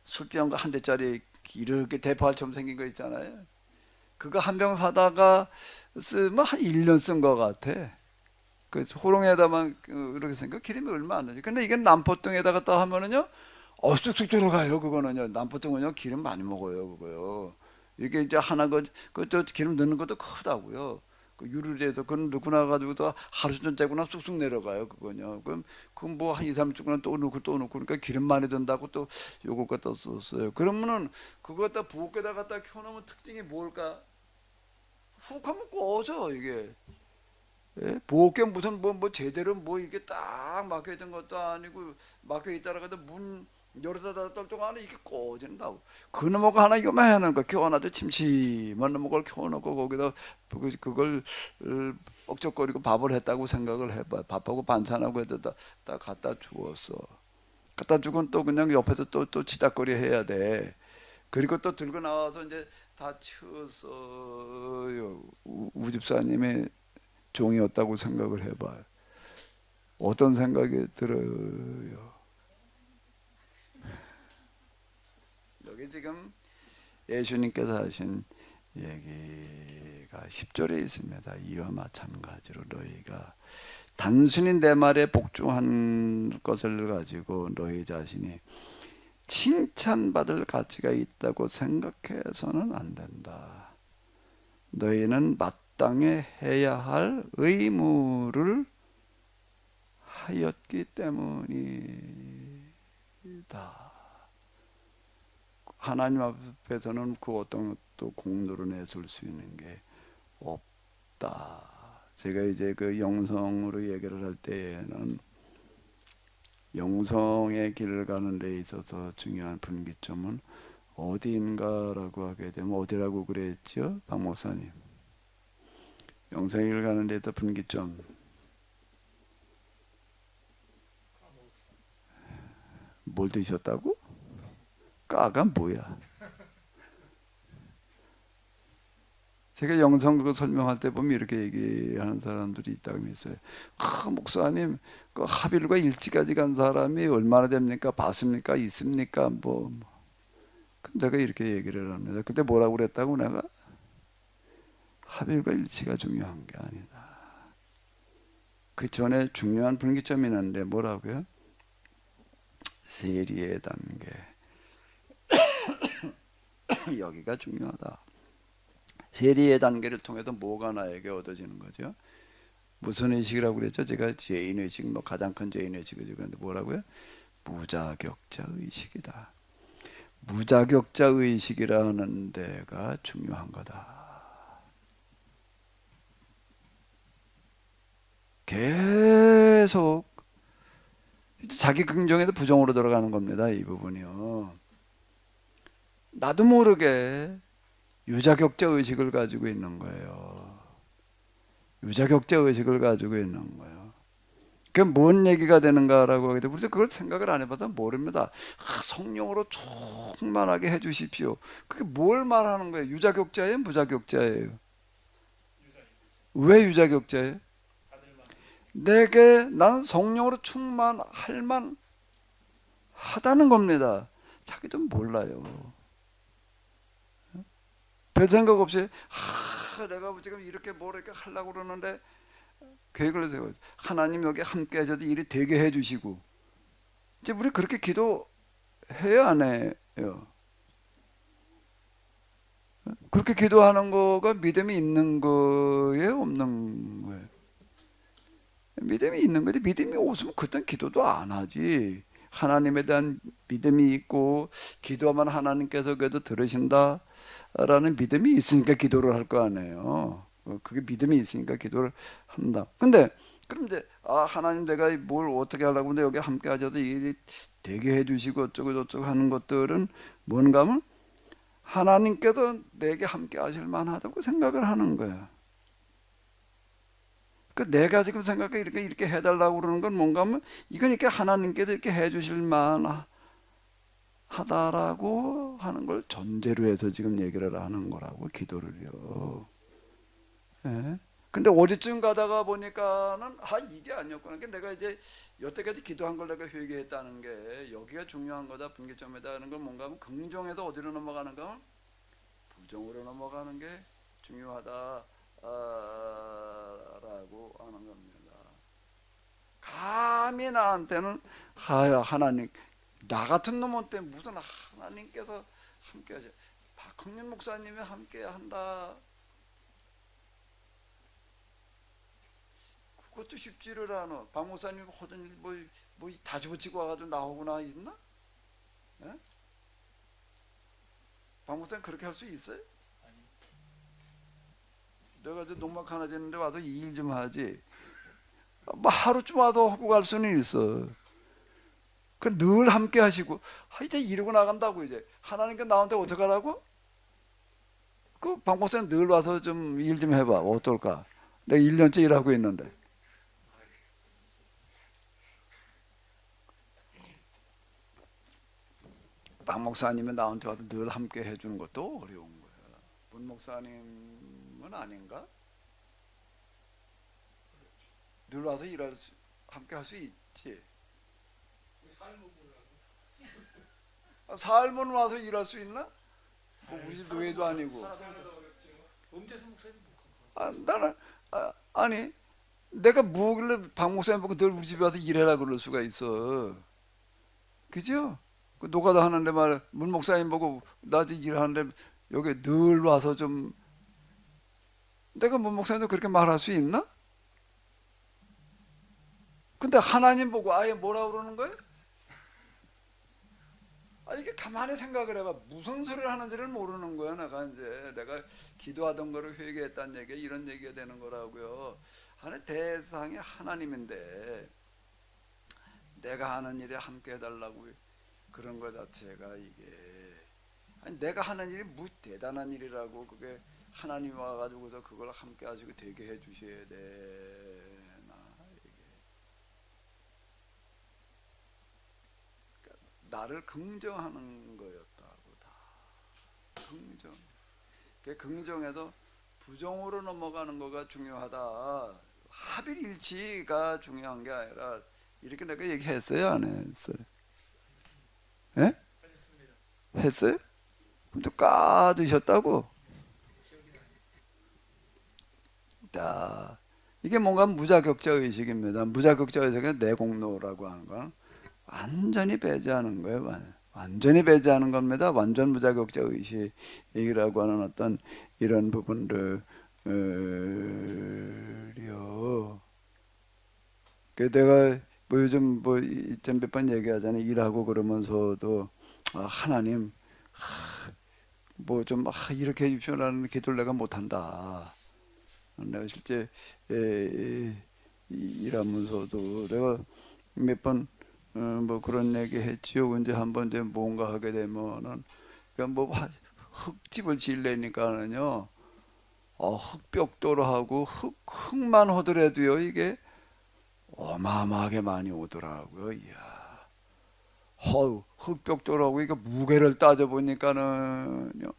술병 한 대짜리 이렇게 대포알처럼 생긴 거 있잖아요. 그거 한 병 사다가 쓰면 한 1년 쓴 것 같아. 그 호롱에다만 이렇게 생각 기름이 얼마 안 나지. 근데 이게 남포동에다가 딱 하면은요, 쑥쑥 들어가요. 그거는요, 남포동은요 기름 많이 먹어요. 그거요. 이게 이제 하나 그저 기름 넣는 것도 크다고요. 그 유리에서 그건 넣고 나가지고도 하루 전 째고나 쑥쑥 내려가요. 그거요. 그럼 뭐 한 2, 3주간 또 넣고 그러니까 기름 많이 든다고 또 요걸 갖다 썼어요. 그러면은 그거 갖다 부엌에다 갖다 켜놓으면 특징이 뭘까? 훅 하면 꺼져 이게. 예? 부엌에 무슨 뭐 제대로 뭐 이게 딱 막혀 있던 것도 아니고 막혀 있다가 문 열여덟 달 동안에 이게 꺼진다고. 그 넘어가 하나 요만한 거 켜놔도 침침한 넘어걸 켜놓고 거기다 그걸 뻑적거리고 밥을 했다고 생각을 해봐. 밥하고 반찬하고 해도 다 갖다 주었어. 갖다 주고는 또 그냥 옆에서 또 치닥거리 해야 돼. 그리고 또 들고 나와서 이제 다 치웠어요. 우집사님의 종이었다고 생각을 해봐요. 어떤 생각이 들어요? 여기 지금 예수님께서 하신 얘기가 10절에 있습니다. 이와 마찬가지로 너희가 단순히 내 말에 복종한 것을 가지고 너희 자신이 칭찬받을 가치가 있다고 생각해서는 안 된다. 너희는 마땅히 해야 할 의무를 하였기 때문이다. 하나님 앞에서는 그 어떤 또 공로를 내줄 수 있는 게 없다. 제가 이제 그 영성으로 얘기를 할 때에는 영성의 길을 가는 데 있어서 중요한 분기점은 어디인가라고 하게 되면 어디라고 그랬죠? 박 목사님. 영성의 길을 가는 데서 분기점. 뭘 드셨다고? 까가 뭐야? 제가 영성 그거 설명할 때 보면 이렇게 얘기하는 사람들이 있다고 했어요. 목사님, 그 하빌과 일지까지 간 사람이 얼마나 됩니까? 봤습니까? 있습니까? 그럼 내가 이렇게 얘기를 합니다. 그때 뭐라고 그랬다고 내가? 하빌과 일치가 중요한 게 아니다. 그 전에 중요한 분기점이 있는데 뭐라고요? 세리의 단계. 여기가 중요하다. 세리의 단계를 통해서 뭐가 나에게 얻어지는 거죠? 무슨 의식이라고 그랬죠? 제가 죄인의식, 가장 큰 죄인의식을 지금 뭐라고요? 무자격자 의식이다. 무자격자 의식이라는 데가 중요한 거다. 계속 자기 긍정에서 부정으로 들어가는 겁니다. 이 부분이요. 나도 모르게 유자격자 의식을 가지고 있는 거예요. 유자격자 의식을 가지고 있는 거예요. 그게 뭔 얘기가 되는가라고 하게 되면 그걸 생각을 안 해봐도 모릅니다. 성령으로 충만하게 해주십시오. 그게 뭘 말하는 거예요? 유자격자예요? 무자격자예요? 왜 유자격자예요? 내게 나는 성령으로 충만할 만 하다는 겁니다. 자기도 몰라요. 별 생각 없이 내가 지금 이렇게 뭘 이렇게 하려고 그러는데 계획을 세워 하나님 여기 함께 하셔도 일이 되게 해주시고 이제 우리 그렇게 기도해야 안 해요. 그렇게 기도하는 거가 믿음이 있는 거예요? 없는 거예요? 믿음이 있는 거지. 믿음이 없으면 그땐 기도도 안 하지. 하나님에 대한 믿음이 있고 기도하면 하나님께서 그래도 들으신다 라는 믿음이 있으니까 기도를 할 거 아니에요. 그게 믿음이 있으니까 기도를 한다. 근데 그럼 이제 하나님 내가 뭘 어떻게 하려고 하는데 여기 함께 하셔서 일이 되게 해주시고 어쩌고 저쩌고 하는 것들은 뭔가 하면 하나님께서 내게 함께 하실 만하다고 생각을 하는 거야. 내가 지금 생각해 이렇게 해달라고 그러는 건 뭔가 하면 이건 이렇게 하나님께서 이렇게 해주실 만하다라고 하는 걸 전제로 해서 지금 얘기를 하는 거라고 기도를요. 예? 근데 어디쯤 가다가 보니까는 이게 아니었구나. 그러니까 내가 이제 여태까지 기도한 걸 내가 회개했다는 게 여기가 중요한 거다. 분기점이다 하는 건 뭔가 하면 긍정에서 어디로 넘어가는가 하면 부정으로 넘어가는 게 중요하다 라고 하는 겁니다. 감히 나한테는 하나님 나 같은 놈한테 무슨 하나님께서 함께 하죠. 박흥년 목사님이 함께 한다. 그것도 쉽지를 않아. 박 목사님 하던 일 뭐 다 집어치고 와가지고 나오거나 있나? 예? 박 목사님 그렇게 할 수 있어요? 내가 저 농막 하나 짓는데 와서 이 일 좀 하지. 뭐 하루쯤 와서 하고 갈 수는 있어. 그 늘 함께 하시고, 이제 이러고 나간다고. 이제 하나님께 나한테 어떡하라고? 그 박 목사님 늘 와서 좀 일 좀 해봐. 어떨까? 내가 1년째 일하고 있는데. 박 목사님은 나한테 와서 늘 함께 해주는 것도 어려운 거야. 문 목사님은 아닌가? 늘 와서 함께 할 수 있지. 삶은 와서 일할 수 있나? 우리 집 노예도 아니고. 나는 아니 내가 뭐길래 박 목사님 보고 늘 우리 집에 와서 일해라 그럴 수가 있어. 그죠? 그 노가다 하는데 문 목사님 보고 나 지금 일하는데 여기 늘 와서 좀, 내가 문 목사님도 그렇게 말할 수 있나? 근데 하나님 보고 아예 뭐라 그러는 거야? 이게 가만히 생각을 해봐. 무슨 소리를 하는지를 모르는 거야. 내가 기도하던 거를 회개했다는 얘기, 이런 얘기가 되는 거라고요. 하나님 대상이 하나님인데 내가 하는 일에 함께 해달라고 그런 거 자체가 이게, 내가 하는 일이 뭐 대단한 일이라고 그게 하나님 와가지고서 그걸 함께 하시고 되게 해주셔야 되나. 이게 그러니까 나를 긍정하는 거였다고. 다 긍정. 그 긍정에도 부정으로 넘어가는 거가 중요하다. 합일일치가 중요한 게 아니라, 이렇게 내가 얘기했어요, 안 했어요? 예? 했어요? 그럼 또 까드셨다고? 자, 이게 뭔가 무자격자 의식입니다. 무자격자 의식은 내공로라고 하는 건 완전히 배제하는 거예요. 완전히 배제하는 겁니다. 완전 무자격자 의식이라고 하는 어떤 이런 부분들이요. 그 내가 뭐 요즘 뭐 몇 번 얘기하잖아요. 일하고 그러면서도 하나님 뭐 좀 이렇게 해주시라는 기도를 내가 못한다. 내가 실제 일하면서도 내가 몇 번 뭐 그런 얘기 했지요. 이제 한번 이제 뭔가 하게 되면은 그러니까 뭐 흙집을 지으려니까는요. 흙벽돌을 하고 흙만 하더라도요. 이게 어마어마하게 많이 오더라고요. 이야. 흙벽돌하고 이거 무게를 따져 보니까는요.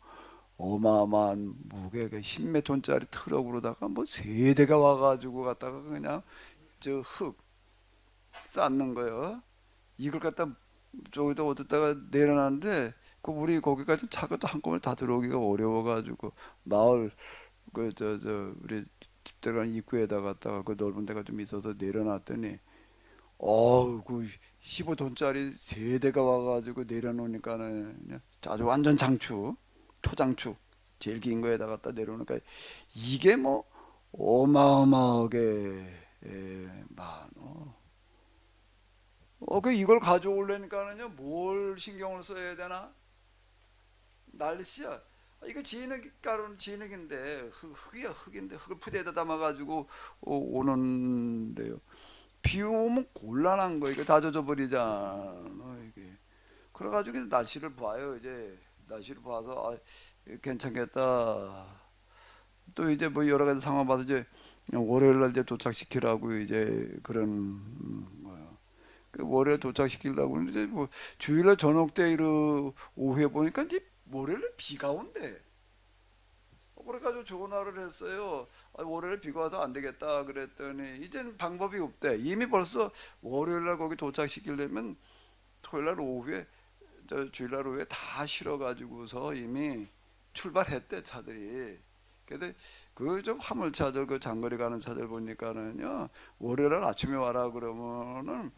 어마어마한 무게가 10몇 톤짜리 트럭으로다가 뭐 3대가 와가지고 갖다가 그냥 저 흙 쌓는 거예요. 이걸 갖다 저기다 어디다가 내려놨는데 그 우리 거기까지 차가 또 한꺼번에 다 들어오기가 어려워가지고 마을 우리 집 들어간 입구에다 갖다가 그 넓은 데가 좀 있어서 내려놨더니 그 15톤짜리 3대가 와가지고 내려놓으니까는 아주 완전 장축, 초장축 제일 긴 거에다 갖다 내려놓으니까 이게 뭐 어마어마하게 많어. 이걸 가져오려니까는요, 뭘 신경을 써야 되나? 날씨야. 이거 진흙인데 흙인데 흙을 푸대에다 담아가지고 오는데요. 비 오면 곤란한 거. 이거 다 젖어버리잖아. 이게. 그래가지고 날씨를 봐요. 이제 날씨를 봐서 괜찮겠다. 또 이제 뭐 여러 가지 상황 봐서 이제 월요일 날 이제 도착시키라고 이제 그런 거예요. 그 월요일 도착시키려고 이제 뭐 주일날 저녁 때 오후에 보니까 이제 월요일에 비가 온대. 그래가지고 전화를 했어요. 월요일에 비가 와서 안 되겠다 그랬더니 이제는 방법이 없대. 이미 벌써 월요일날 거기 도착시키려면 토요일날 오후에 주일날 오후에 다 실어가지고서 이미 출발했대 차들이. 근데 그 좀 화물차들 그 장거리 가는 차들 보니까는요 월요일날 아침에 와라 그러면은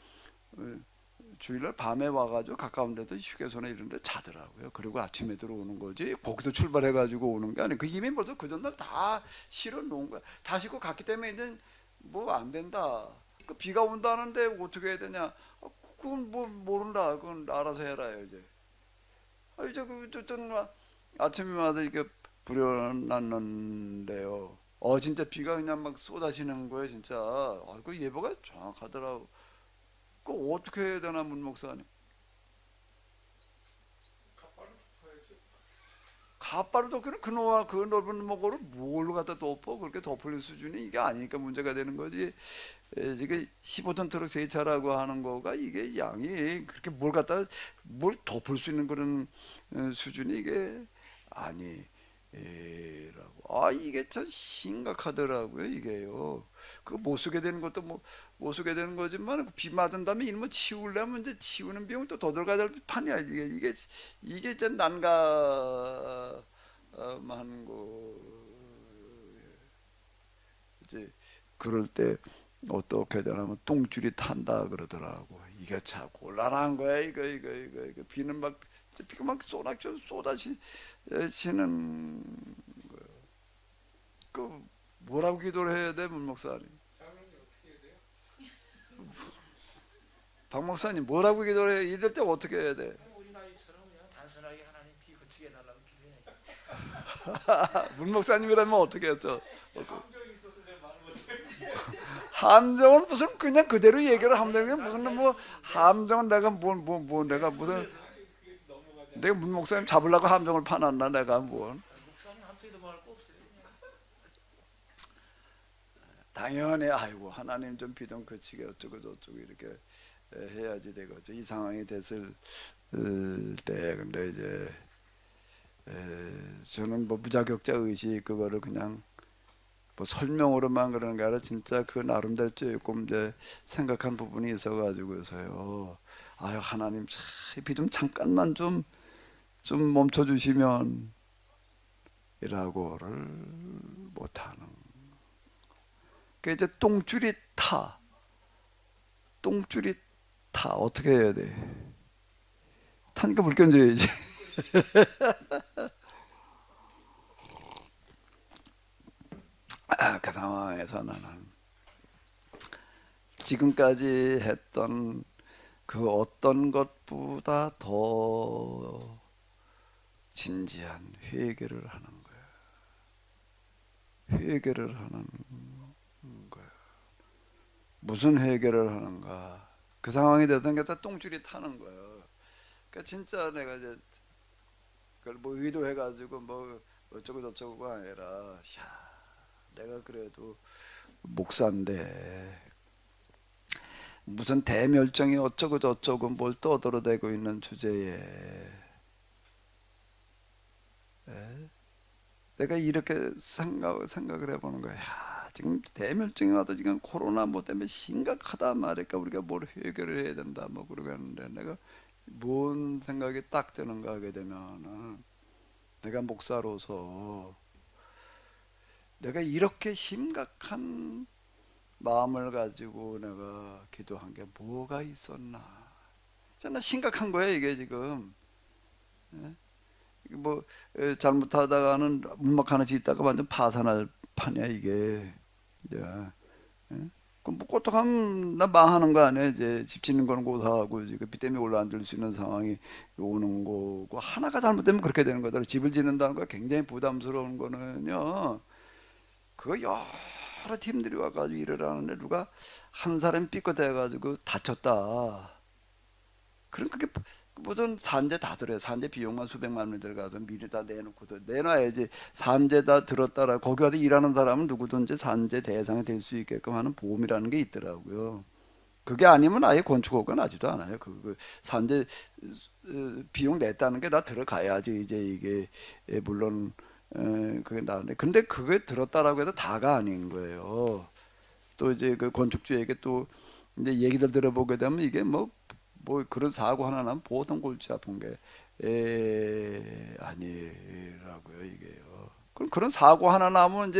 주일날 밤에 와가지고 가까운 데도 휴게소나 이런 데 자더라고요. 그리고 아침에 들어오는 거지. 거기도 출발해가지고 오는 게 아니고 그 이미 벌써 그 전날 다 실어 놓은 거야. 다 싣고 갔기 때문에 이제 뭐 안 된다. 그 비가 온다는데 어떻게 해야 되냐? 그건 뭐 모른다. 그건 알아서 해라 이제. 이제 그 어쨌든 아침에 와서 이게 부려놨는데요. 진짜 비가 그냥 막 쏟아지는 거예요, 진짜. 그 예보가 정확하더라고. 그 어떻게 해야 되나 문 목사님? 삿바로 덮기는 그놈아 그 넓은 목으로 뭘 갖다 덮어 그렇게 덮을 수준이 이게 아니니까 문제가 되는 거지. 지금 15톤 트럭 세차라고 하는 거가 이게 양이 그렇게 뭘 덮을 수 있는 그런 수준이 이게 아니라고. 아 이게 참 심각하더라고요 이게요. 그 못 쓰게 되는 것도 못 쓰게 되는 거지만 비 맞은 다음에 이놈을 치우려면 이제 치우는 비용 또 더 들어가야 될 판이야 이게 진짜 난감한 거. 이제 그럴 때 어떻게 되냐면 똥줄이 탄다 그러더라고. 이게 참 곤란한 거야 이거 비는 비가 막 쏟아지는 거야. 그 뭐라고 기도를 해야 돼, 문 목사님? 박 목사님 뭐라고 기도를 해? 이럴 때 어떻게 해야 돼? 우리 나이처럼 그냥 단순하게 하나님 비 그치게 해달라고 기도해. 문 목사님이라면 어떻게 했죠? 함정은 무슨 그냥 그대로 얘기를 하면 되는 게 무슨 뭐 함정은 내가 내가 무슨 내가 문 목사님 잡으려고 함정을 파놨나 내가 뭐 목사님 함정에도 말할 거 없어요. 당연히 아이고 하나님 좀 비 좀 그치게 어쩌고 저쩌고 이렇게 해야지 되겠죠. 이 상황이 됐을 때 근데 이제 저는 뭐 무자격자 의식 그거를 그냥 뭐 설명으로만 그러는 게 아니라 진짜 그 나름대로 조금 이제 생각한 부분이 있어가지고서요. 아유 하나님 비 좀 잠깐만 좀 멈춰 주시면 이라고를 못하는. 그 이제 똥줄이 타 어떻게 해야 돼? 타니까 물 견뎌야지. 그 상황에서 나는 지금까지 했던 그 어떤 것보다 더 진지한 회개를 하는 거야. 회개를 하는 거야. 무슨 회개를 하는가? 그 상황이 되던 게 다 똥줄이 타는 거야. 그러니까 진짜 내가 이제 그걸 뭐 의도해가지고 뭐 어쩌고 저쩌고가 아니라, 야, 내가 그래도 목사인데 무슨 대멸종이 어쩌고 저쩌고 뭘 떠들어대고 있는 주제에 내가 이렇게 생각을 해보는 거야. 야, 지금 대멸종이 와도 지금 코로나 뭐 때문에 심각하다 말이니까 우리가 뭘 해결을 해야 된다 뭐 그러겠는데 내가 뭔 생각이 딱 드는가 하게 되면은 내가 목사로서 내가 이렇게 심각한 마음을 가지고 내가 기도한 게 뭐가 있었나. 정말 심각한 거야 이게 지금. 뭐 잘못하다가는 문막 하나 짓다가 완전 파산할 판이야 이게. 그럼 뭐 꼬떡하면 나 망하는 거 아니야. 이제 집 짓는 거는 고사하고 지금 비 때문에 올라앉을 수 있는 상황이 오는 거고 하나가 잘못되면 그렇게 되는 거더라. 집을 짓는다는 거 굉장히 부담스러운 거는요. 그거 여러 팀들이 와가지고 일을 하는데 누가 한 사람이 삐끗해가지고 다쳤다. 그럼 그게 무슨 산재 다 들어요. 산재 비용만 수백만 원 들어가서 미리 다 내놔야지. 산재 다 들었다라 거기 가서 일하는 사람은 누구든지 산재 대상이 될 수 있게끔 하는 보험이라는 게 있더라고요. 그게 아니면 아예 건축허가 나지도 않아요. 그 산재 비용 냈다는 게 다 들어가야지. 이제 이게 물론 그게 나는데 근데 그게 들었다라고 해도 다가 아닌 거예요. 또 이제 그 건축주에게 또 이제 얘기를 들어보게 되면 이게 뭐 그런 사고 하나 나면 보통 골치 아픈 게 아니라고요 이게요. 그럼 그런 사고 하나 나면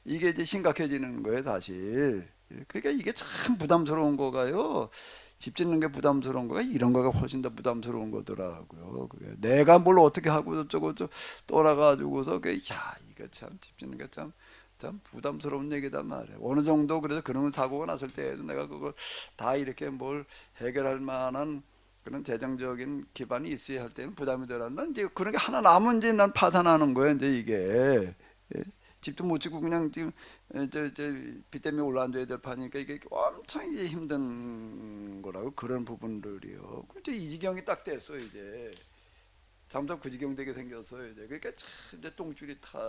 이게 이제 심각해지는 거예요 사실. 그러니까 이게 참 부담스러운 거가요. 집 짓는 게 부담스러운 거가 이런 거가 훨씬 더 부담스러운 거더라고요. 그게 내가 뭘 어떻게 하고 저쩌고 떠나가지고서 이거 참 집 짓는 게 참 부담스러운 얘기단 말이에요. 어느 정도 그래서 그런 사고가 났을 때에도 내가 그걸 다 이렇게 뭘 해결할 만한 그런 재정적인 기반이 있어야 할 때는 부담이 되란다. 이제 그런 게 하나 남은 이제 난 파산하는 거예요. 이제 이게 집도 못 짓고 그냥 지금 비 때문에 올라앉아야 될 판이니까 이게 엄청 이제 힘든 거라고 그런 부분들이요. 이제 이 지경이 딱 됐어 이제. 잠깐 그 지경 되게 생겼어요. 이제 그러니까 참 이제 똥줄이 타지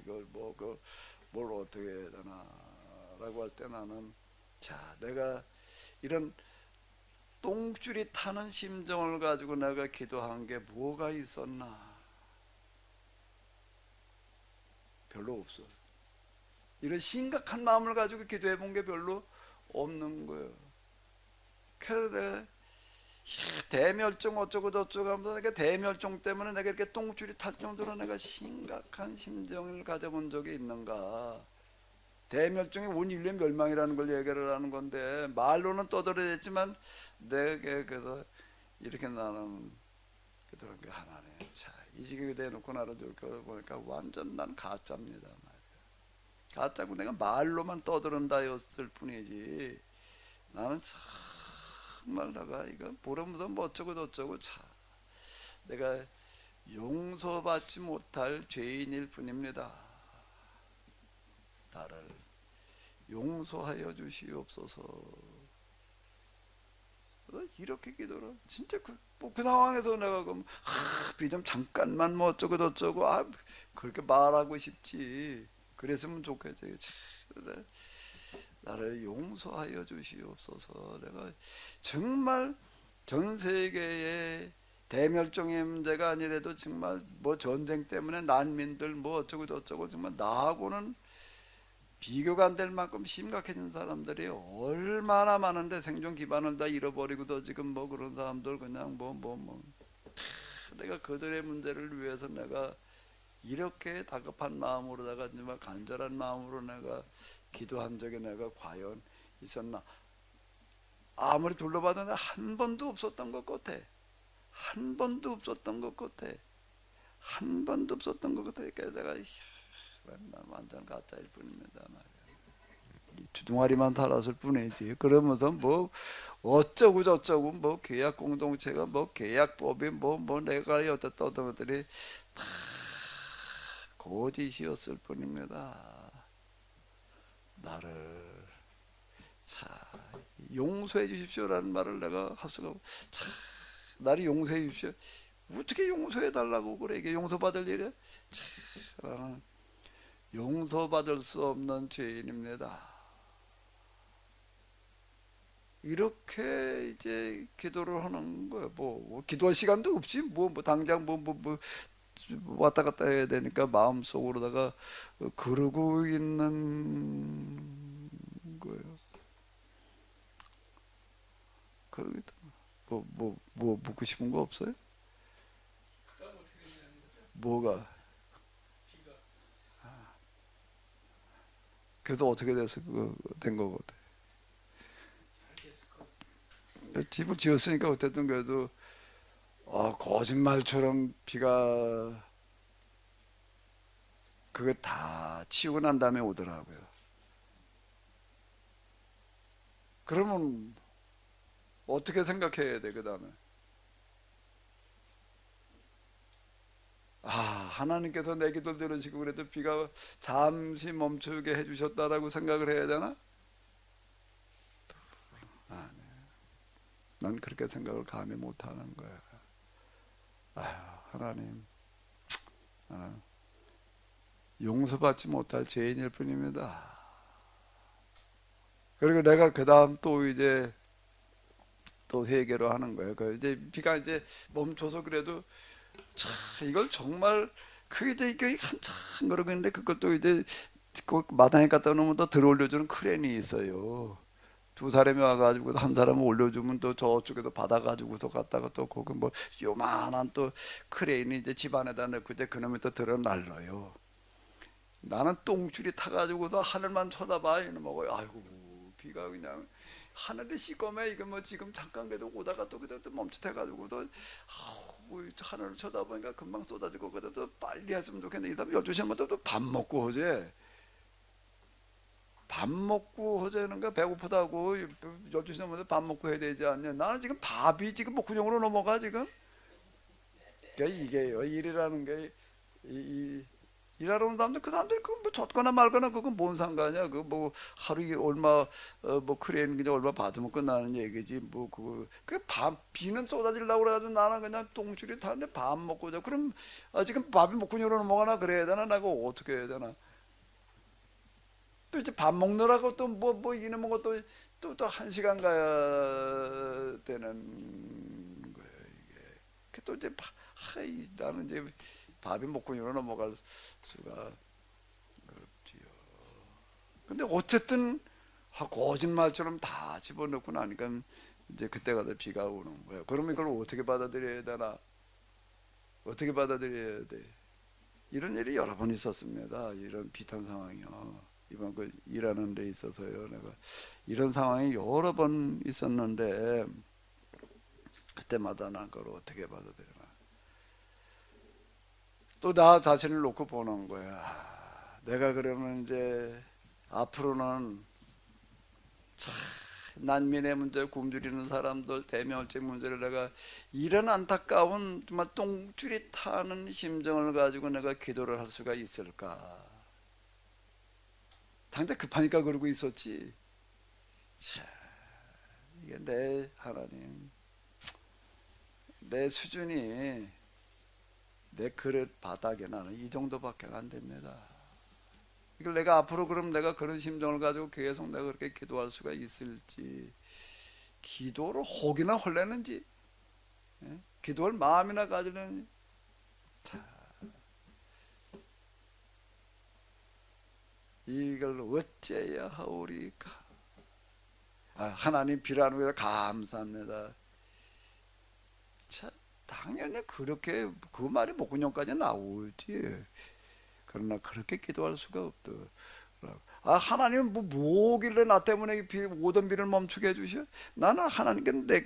이걸 뭘 어떻게 해야 되나라고 할 때 나는 자 내가 이런 똥줄이 타는 심정을 가지고 내가 기도한 게 뭐가 있었나? 별로 없어. 이런 심각한 마음을 가지고 기도해 본 게 별로 없는 거예요. 그래서 내가 대멸종 어쩌고 저쩌고 하면서 내가 대멸종 때문에 내가 이렇게 똥줄이 탈 정도로 내가 심각한 심정을 가져본 적이 있는가? 대멸종의 온 인류의 멸망이라는 걸 얘기를 하는 건데 말로는 떠들어댔지만 내게 그래서 이렇게 나는 그런 게 하나네. 자, 이 지경에 대놓고 나를 걸 보니까 완전 난 가짜입니다. 가짜고 내가 말로만 떠들은다였을 뿐이지 나는 정말 내가 이거 보름부터 뭐 어쩌고 저쩌고 참 내가 용서받지 못할 죄인일 뿐입니다. 나를 용서하여 주시옵소서. 이렇게 기도를 진짜 그 상황에서 내가 비좀 잠깐만 뭐 어쩌고 저쩌고 그렇게 말하고 싶지. 그랬으면 좋겠지. 그래. 나를 용서하여 주시옵소서. 내가 정말 전 세계의 대멸종의 문제가 아니라도 정말 뭐 전쟁 때문에 난민들 뭐 어쩌고 저쩌고 정말 나하고는 비교가 안 될 만큼 심각해진 사람들이 얼마나 많은데 생존 기반을 다 잃어버리고도 지금 뭐 그런 사람들 그냥 내가 그들의 문제를 위해서 내가 이렇게 다급한 마음으로다가 정말 간절한 마음으로 내가 기도한 적이 내가 과연 있었나? 아무리 둘러봐도 한 번도 없었던 것 같아. 한 번도 없었던 것 같아. 한 번도 없었던 것 같아. 그래서 내가 난 완전 가짜일 뿐입니다. 이 주둥아리만 달았을 뿐이지. 그러면서 뭐 어쩌고 저쩌고 뭐 계약 공동체가 뭐 계약법이 뭐 내가 여태 떠든 것들이 다 거짓이었을 뿐입니다. 나를 자 용서해 주십시오라는 말을 내가 할 수가 없고 자 나를 용서해 주십시오. 어떻게 용서해 달라고 그래? 이게 용서받을 일이야? 참 용서받을 수 없는 죄인입니다. 이렇게 이제 기도를 하는 거예요. 뭐 기도할 시간도 없이 당장 왔다 갔다 해야 되니까 마음속으로다가 그러고 있는 거예요. 그러겠다. 뭐 묻고 싶은 거 없어요? 뭐가? 그래서 어떻게 돼서 그거 된 거거든. 집을 지었으니까 어쨌든 그래도 거짓말처럼 비가 그거 다 치우고 난 다음에 오더라고요. 그러면 어떻게 생각해야 돼? 그 다음에 하나님께서 내 기도를 들으시고 그래도 비가 잠시 멈추게 해주셨다라고 생각을 해야 되나? 난 그렇게 생각을 감히 못하는 거야. 하나님, 나는 용서받지 못할 죄인일 뿐입니다. 그리고 내가 그 다음 또 이제 또 회개를 하는 거예요. 이제 비가 이제 멈춰서 그래도 이걸 정말 그게 이제 한참 그러고 있는데 그걸 또 이제 그 마당에 갖다 놓으면 또 들어올려주는 크레인이 있어요. 두 사람이 와가지고 한 사람은 올려주면 또 저쪽에서 받아가지고서 갔다가 또 거기 뭐 요만한 또 크레인이 이제 집 안에다 넣고 이제 그놈이 또 들어 날라요. 나는 똥줄이 타가지고서 하늘만 쳐다봐 이놈하고 아이고 비가 그냥 하늘이 시꺼매 이거 뭐 지금 잠깐 그래도 오다가 또 그때 또 멈칫해가지고서 하늘을 쳐다보니까 금방 쏟아지고 그래도 빨리 했으면 좋겠는데 이 사람 12시간 또 밥 먹고 어제 밥 먹고 허재는가 배고프다고 12시 넘어서 밥 먹고 해야 되지 않냐. 나는 지금 밥이 지금 목구멍으로 넘어가 지금. 그러니까 이게요 일이라는 게 일하러 온 사람들 그 사람들이 그뭐 줬거나 말거나 그건 뭔 상관이야. 그 뭐 하루에 얼마 뭐 크레인 그냥 얼마 받으면 끝나는 얘기지. 뭐 그거 그밤 비는 쏟아지려고 그래가지고 나는 그냥 똥줄이 타는데 밥 먹고 자. 그럼 지금 밥이 먹고 넘어가나 그래야 되나? 나가 어떻게 해야 되나? 또 이제 밥 먹느라고 또 뭐 이놈의 것도 또 한 시간 가야 되는 거예요 이게. 또 이제 나는 이제 밥이 먹고 넘어갈 수가 없지요. 근데 어쨌든 거짓말처럼 다 집어넣고 나니까 이제 그때가 돼 비가 오는 거야. 그러면 이걸 어떻게 받아들여야 되나? 어떻게 받아들여야 돼? 이런 일이 여러 번 있었습니다. 이런 비탄 상황이요. 이번 그 일하는 데 있어서요. 내가 이런 상황이 여러 번 있었는데 그때마다 난 그걸 어떻게 받아들여나. 또 나 자신을 놓고 보는 거야. 내가 그러면 이제 앞으로는 참 난민의 문제, 굶주리는 사람들, 대면증 문제를 내가 이런 안타까운 정말 똥줄이 타는 심정을 가지고 내가 기도를 할 수가 있을까? 당장 급하니까 그러고 있었지. 참, 이게 내 하나님, 내 수준이 내 그릇 바닥에 나는 이 정도밖에 안 됩니다. 이걸 내가 앞으로 그럼 내가 그런 심정을 가지고 계속 내가 그렇게 기도할 수가 있을지, 기도를 혹이나 헐래는지, 기도할 마음이나 가지는 이걸 어째야 하오리까? 하나님 비라는 거에 감사합니다. 참, 당연히 그렇게 그 말이 목구녕까지 나오지. 그러나 그렇게 기도할 수가 없더라고. 하나님 뭐길래 나 때문에 오던 비를 멈추게 해주셔? 나는 하나님께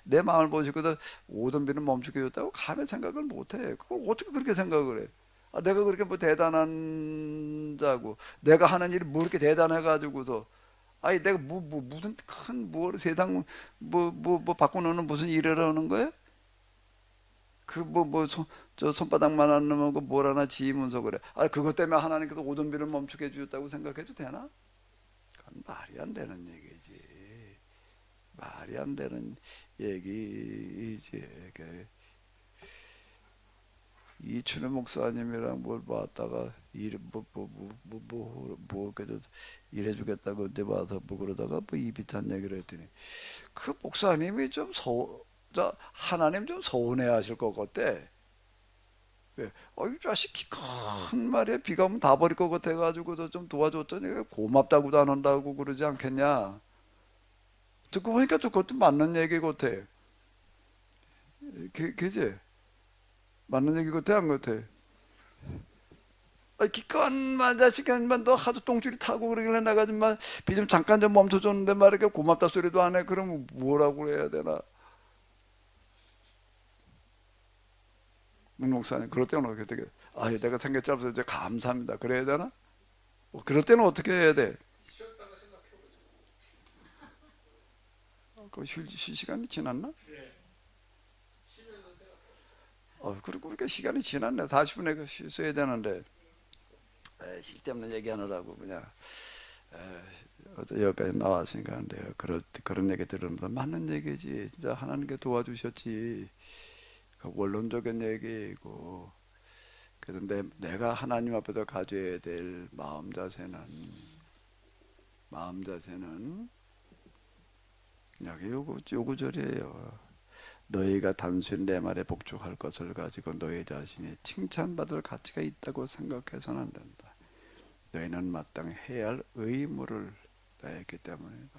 내 마음을 보시고도 오던 비를 멈추게 해줬다고 감히 생각을 못해. 그걸 어떻게 그렇게 생각을 해? 내가 그렇게 뭐 대단한 자고 내가 하는 일이 뭐 이렇게 대단해가지고서 내가 무슨 큰 세상 바꾸는 무슨 일을 하는 거야? 저 손바닥만 안 넘은 거 뭘 하나 지으면서 그래. 그것 때문에 하나님께서 오던 비를 멈추게 해주셨다고 생각해도 되나? 그건 말이 안 되는 얘기지. 말이 안 되는 얘기지. 이춘혜 목사님이랑 뭘 봤다가 그래도 일해주겠다고 이제 와서 그러다가 입이 탄 얘기를 했더니 그 목사님이 좀 하나님 좀 서운해하실 것 같대. 왜? 이 자식 키 큰 말에 비가 오면 다 버릴 것 같아가지고서 좀 도와줬더니 고맙다고도 안 한다고 그러지 않겠냐? 듣고 보니까 또 그것도 맞는 얘기 같아. 그지? 맞는 얘기 같아 안 같아? 기껏만 자식만 너 하도 똥줄이 타고 그러길래 내가 정말 비 좀 잠깐 좀 멈춰줬는데 말이야 고맙다 소리도 안 해. 그럼 뭐라고 해야 되나? 목사님 그럴 때는 어떻게 내가 생각 짧아서 이제 감사합니다 그래야 되나? 그럴 때는 어떻게 해야 돼? 그 쉴 시간이 지났나? 그리고 그렇게 시간이 지났네. 40분에 쉬어야 되는데 쓸데없는 얘기하느라고 그냥 어제 여기까지 나왔으니까 근데 그런 얘기 들으면서 맞는 얘기지. 진짜 하나님께 도와주셨지. 그 원론적인 얘기고. 그런데 내가 하나님 앞에서 가져야 될 마음 자세는 여기 요구절이에요. 너희가 단순히 내 말에 복종할 것을 가지고 너희 자신이 칭찬받을 가치가 있다고 생각해서는 안 된다. 너희는 마땅히 해야 할 의무를 다했기 때문이다.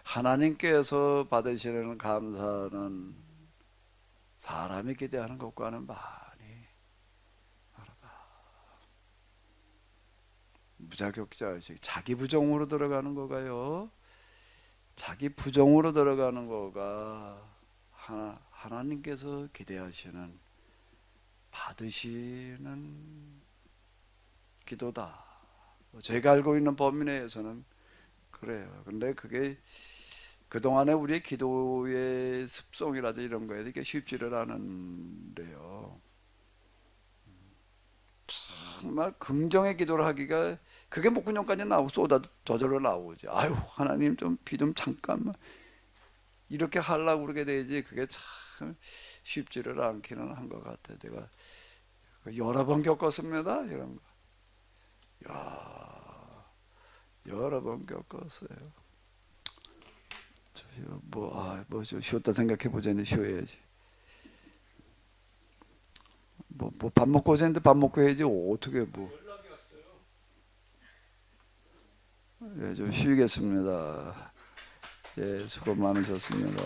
하나님께서 받으시는 감사는 사람이 기대하는 것과는 많이 다르다. 무자격자의식, 자기 부정으로 들어가는 거가요. 자기 부정으로 들어가는 거가 하나님께서 기대하시는 받으시는 기도다. 제가 알고 있는 범위 내에서는 그래요. 근데 그게 그동안에 우리의 기도의 습성이라든지 이런 거에 이게 쉽지를 않은데요. 정말 긍정의 기도를 하기가 그게 목구녕까지 나오고 쏟아 저절로 나오지. 아유 하나님 좀 비 좀 잠깐만 이렇게 하려고 그러게 되지. 그게 참 쉽지를 않기는 한 것 같아. 내가 여러 번 겪었습니다. 이런 거. 야, 여러 번 겪었어요. 좀 쉬었다 생각해 보자니 쉬어야지. 뭐 밥 먹고 오셨는데 밥 먹고 해야지. 어떻게 뭐. 예, 좀 쉬겠습니다. 예, 수고 많으셨습니다.